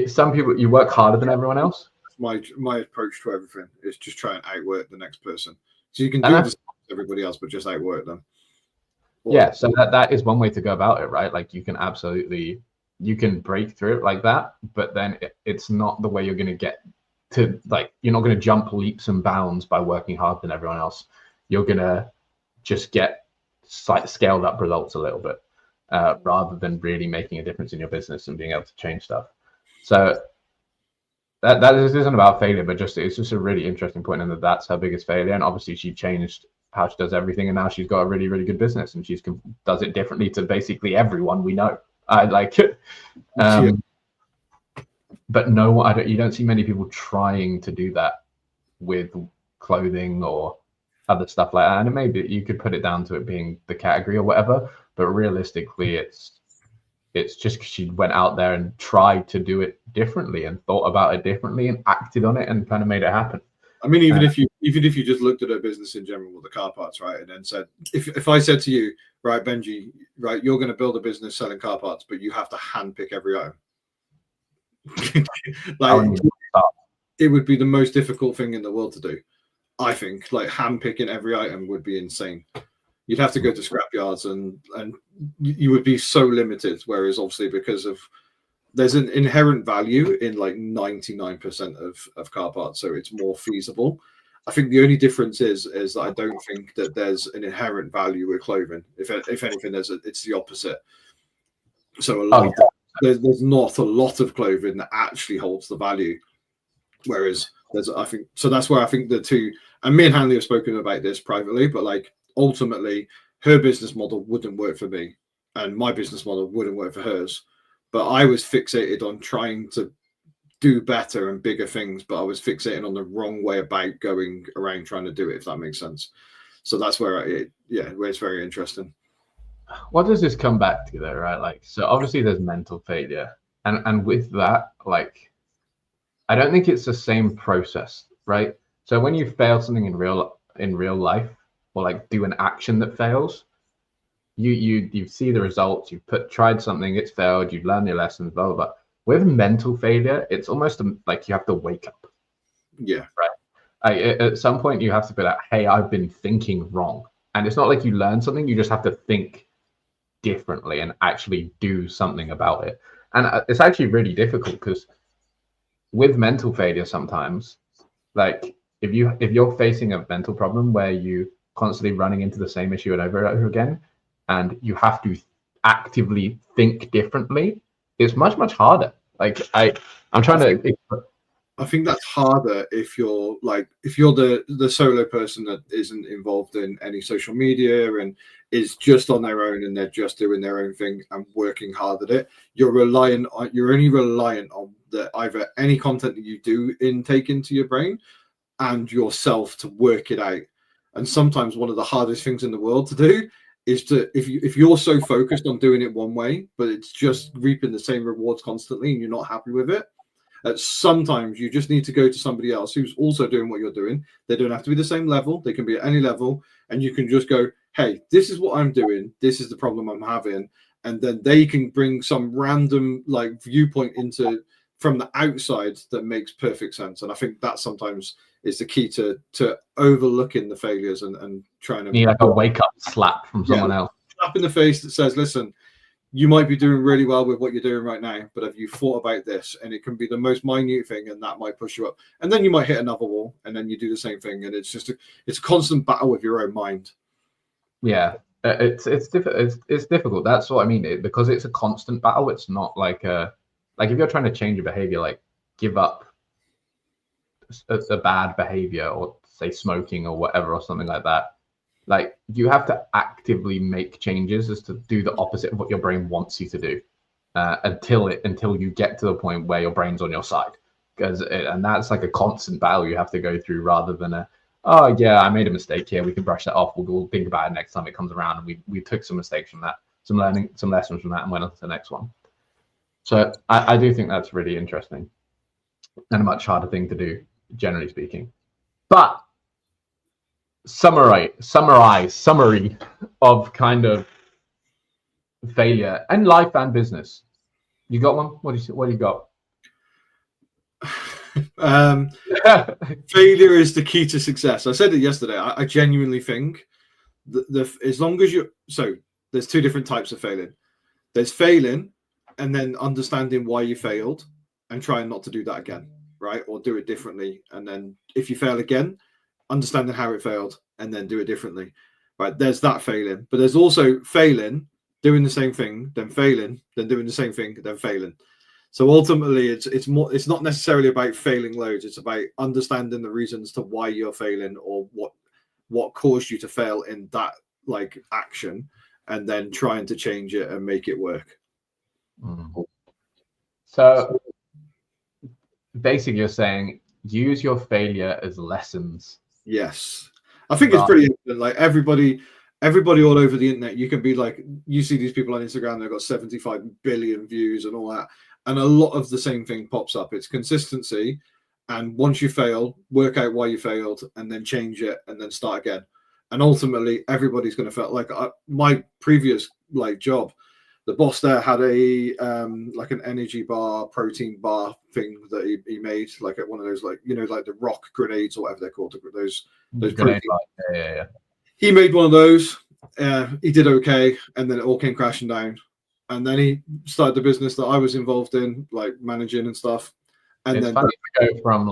Some people, you work harder than everyone else. My approach to everything is just try and outwork the next person. So you can do this with everybody else, but just outwork them. Yeah, so that is one way to go about it, right? Like you can break through it like that, but then it's not the way you're going to get to, like, you're not going to jump leaps and bounds by working harder than everyone else. You're going to just get scaled up results a little bit, rather than really making a difference in your business and being able to change stuff. So that isn't about failure, but it's just a really interesting point, and that's her biggest failure. And obviously she changed how she does everything, and now she's got a really, really good business, and she does it differently to basically everyone we know. But no, you don't see many people trying to do that with clothing or other stuff like that. And maybe you could put it down to it being the category or whatever, but realistically it's just because she went out there and tried to do it differently and thought about it differently and acted on it and kind of made it happen. I mean, even if you just looked at her business in general with the car parts, right, and then said, if I said to you, right, Benji, right, you're going to build a business selling car parts, but you have to handpick every item. Like, it would be the most difficult thing in the world to do. I think, like, handpicking every item would be insane. You'd have to go to scrapyards and you would be so limited. Whereas obviously, because there's an inherent value in like 99% of car parts, so it's more feasible. I think the only difference is that I don't think that there's an inherent value with clothing. If anything, it's the opposite. So there's not a lot of clothing that actually holds the value. Whereas I think that's where I think the two, and me and Hanley have spoken about this privately, but like ultimately her business model wouldn't work for me and my business model wouldn't work for hers. But I was fixated on trying to do better and bigger things, but I was fixated on the wrong way about going around trying to do it, if that makes sense. So that's where where it's very interesting. What does this come back to though, right? Like, so obviously there's mental failure, and with that, like, I don't think it's the same process, right? So when you fail something in real life, or like do an action that fails, you see the results, you've tried something, it's failed, you've learned your lessons, blah, blah, blah. With mental failure, it's almost like you have to wake up. Yeah. Right. At some point you have to be like, hey, I've been thinking wrong. And it's not like you learn something, you just have to think differently and actually do something about it. And it's actually really difficult because with mental failure, sometimes, like if you're facing a mental problem where you constantly running into the same issue over and over again, and you have to actively think differently, it's much, much harder. Like I'm trying to I think that's harder if you're the solo person that isn't involved in any social media and is just on their own and they're just doing their own thing and working hard at it. You're only reliant on either any content that you do intake into your brain and yourself to work it out. And sometimes one of the hardest things in the world to do is if you're so focused on doing it one way, but it's just reaping the same rewards constantly and you're not happy with it. Sometimes you just need to go to somebody else who's also doing what you're doing. They don't have to be the same level. They can be at any level. And you can just go, hey, this is what I'm doing. This is the problem I'm having. And then they can bring some random viewpoint from the outside that makes perfect sense. And I think that sometimes is the key to overlooking the failures and trying to need like a wake up slap from someone else. Slap in the face that says, listen, you might be doing really well with what you're doing right now, but have you thought about this? And it can be the most minute thing, and that might push you up. And then you might hit another wall, and then you do the same thing, and it's just it's a constant battle with your own mind. Yeah, it's difficult. That's what I mean. Because it's a constant battle. It's not like if you're trying to change a behavior, like give up a bad behavior, or say smoking or whatever, or something like that. Like you have to actively make changes as to do the opposite of what your brain wants you to do, until you get to the point where your brain's on your side. And that's like a constant battle you have to go through, rather than oh yeah, I made a mistake here, we can brush that off. We'll think about it next time it comes around, and we took some mistakes from that, some lessons from that, and went on to the next one. So I do think that's really interesting and a much harder thing to do, generally speaking. But summary of kind of failure in life and business. You got one? What do you got? Failure is the key to success. I said it yesterday. I genuinely think that as long as there's two different types of failing. There's failing and then understanding why you failed and trying not to do that again, right? Or do it differently. And then if you fail again, understanding how it failed and then do it differently, right? There's that failing. But there's also failing, doing the same thing, then failing, then doing the same thing, then failing. So ultimately it's not necessarily about failing loads. It's about understanding the reasons to why you're failing, or what caused you to fail in that action, and then trying to change it and make it work. So basically you're saying use your failure as lessons. Yes. I think it's pretty like everybody all over the internet, you can be you see these people on Instagram, they've got 75 billion views and all that. And a lot of the same thing pops up. It's consistency. And once you fail, work out why you failed and then change it and then start again. And ultimately everybody's going to fail. My previous job, the boss there had an energy bar, protein bar thing that he made, at one of those the rock grenades or whatever they're called. Those protein. Yeah. He made one of those. He did okay, and then it all came crashing down. And then he started the business that I was involved in, managing and stuff. And it's funny to go from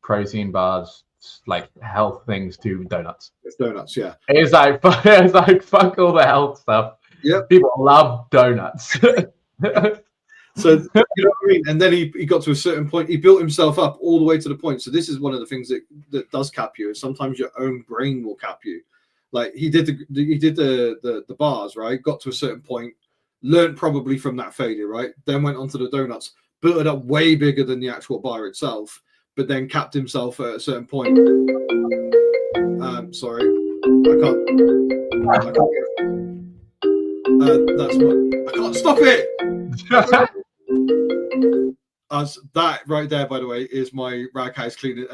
protein bars, health things, to donuts. It's donuts, yeah. It's fuck all the health stuff. Yeah, people love donuts. So you know what I mean. And then he got to a certain point. He built himself up all the way to the point. So this is one of the things that does cap you. Is sometimes your own brain will cap you. He did the bars, right? Got to a certain point, learned probably from that failure, right? Then went on to the donuts, built it up way bigger than the actual bar itself, but then capped himself at a certain point. Sorry, I can't I can't stop it. That right there, by the way, is my raghouse trainer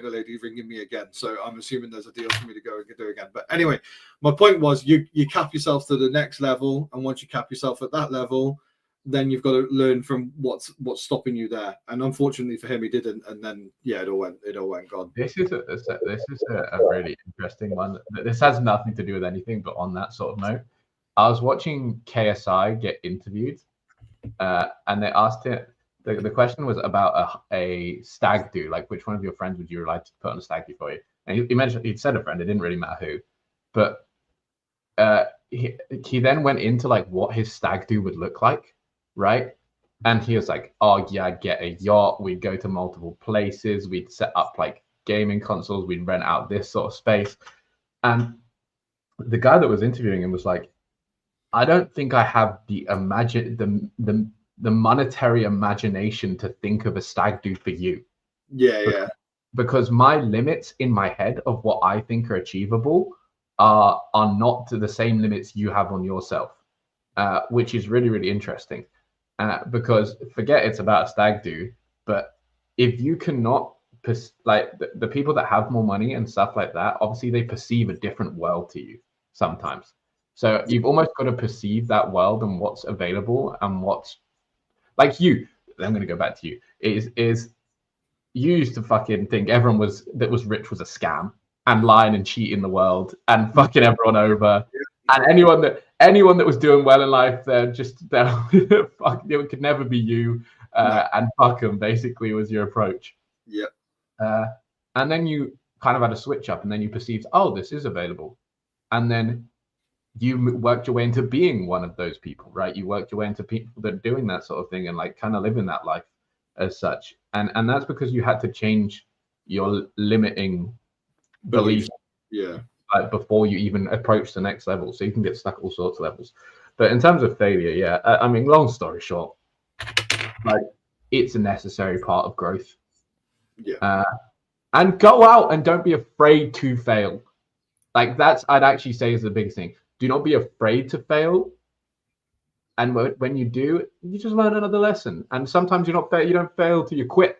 lady ringing me again. So I'm assuming there's a deal for me to go and do again. But anyway, my point was you cap yourself to the next level, and once you cap yourself at that level, then you've got to learn from what's stopping you there. And unfortunately for him, he didn't. And then it all went gone. This is a really interesting one. This has nothing to do with anything, but on that sort of note, I was watching KSI get interviewed, and they asked him. The question was about a stag do, which one of your friends would you like to put on a stag do for you? And he mentioned, he'd said a friend, it didn't really matter who, but he then went into what his stag do would look like, right? And he was like, oh yeah, I'd get a yacht, we'd go to multiple places, we'd set up like gaming consoles, we'd rent out this sort of space. And the guy that was interviewing him was like, I don't think I have the monetary imagination to think of a stag do for you. Yeah. Because my limits in my head of what I think are achievable are not to the same limits you have on yourself, which is really, really interesting. Because forget it's about a stag do, but if you cannot like the people that have more money and stuff like that, obviously they perceive a different world to you sometimes. So you've almost got to perceive that world and what's available and what's like you. I'm going to go back to you. Is you used to fucking think everyone that was rich was a scam and lying and cheating the world and fucking everyone over. And anyone that was doing well in life, fuck, it could never be you. And fuck them, basically, was your approach. Yeah. And then you kind of had a switch up, and then you perceived, oh, this is available. And then you worked your way into being one of those people, right? You worked your way into people that are doing that sort of thing and like kind of living that life as such. And that's because you had to change your limiting beliefs. Yeah. Before you even approach the next level. So you can get stuck at all sorts of levels. But in terms of failure, yeah, I mean, long story short, like it's a necessary part of growth. Yeah. And go out and don't be afraid to fail. Like that's, I'd actually say, is the biggest thing. Do not be afraid to fail. And when you do, you just learn another lesson. And sometimes you don't fail till you quit,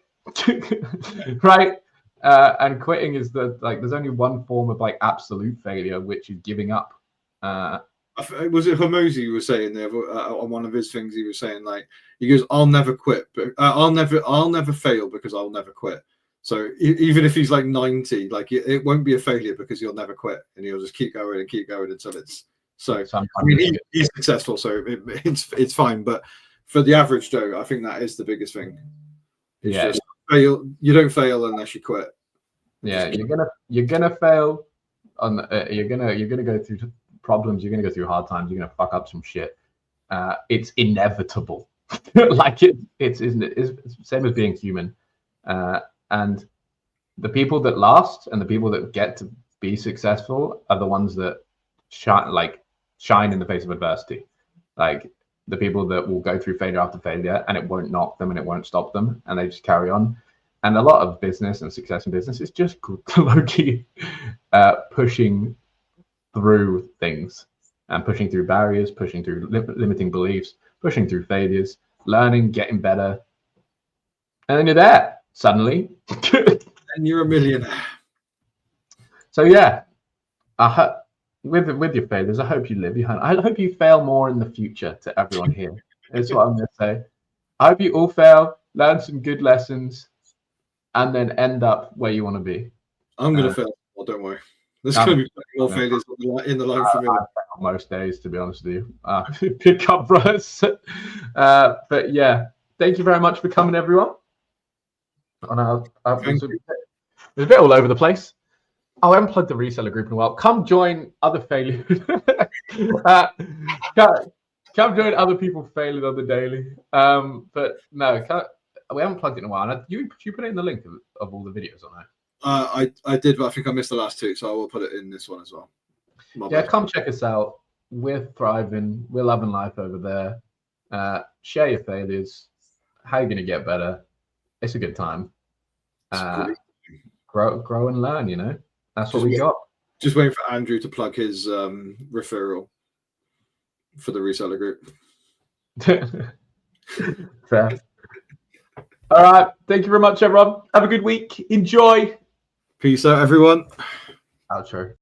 right? And quitting is there's only one form of like absolute failure, which is giving up. Was it Hormozy you were saying there on one of his things? He was saying like, he goes, "I'll never quit, but I'll never fail because I'll never quit." So even if he's like 90, like it won't be a failure because he'll never quit, and he'll just keep going until it's so. I mean, he's successful, so it's fine. But for the average Joe, I think that is the biggest thing. It's just fail. You don't fail unless you quit. Yeah, you're gonna fail. You're gonna go through problems. You're gonna go through hard times. You're gonna fuck up some shit. It's inevitable. Like it's same as being human. And the people that last and the people that get to be successful are the ones that shine in the face of adversity. Like the people that will go through failure after failure and it won't knock them and it won't stop them and they just carry on. And a lot of business and success in business is just low-key pushing through things and pushing through barriers, pushing through limiting beliefs, pushing through failures, learning, getting better. And then you're there suddenly. And you're a millionaire. So yeah, with your failures, I hope you live behind. I hope you fail more in the future. To everyone here, that's what I'm going to say. I hope you all fail, learn some good lessons, and then end up where you want to be. I'm going to fail. Well, don't worry. There's going to be more failures in the line for me. Most days, to be honest with you. Pick up Russ. But yeah, thank you very much for coming, everyone. It was a bit all over the place. Oh, I haven't plugged the reseller group in a while. Come join other failures. Come join other people failing on the daily. But no, we haven't plugged it in a while. You put it in the link of all the videos on there. I did, but I think I missed the last two, so I will put it in this one as well. Come check us out. We're thriving. We're loving life over there. Share your failures. How you're going to get better. It's a good time. Grow and learn, you know. That's what we got. Just waiting for Andrew to plug his referral for the reseller group. Fair. All right. Thank you very much, everyone. Have a good week. Enjoy. Peace out, everyone. Outro.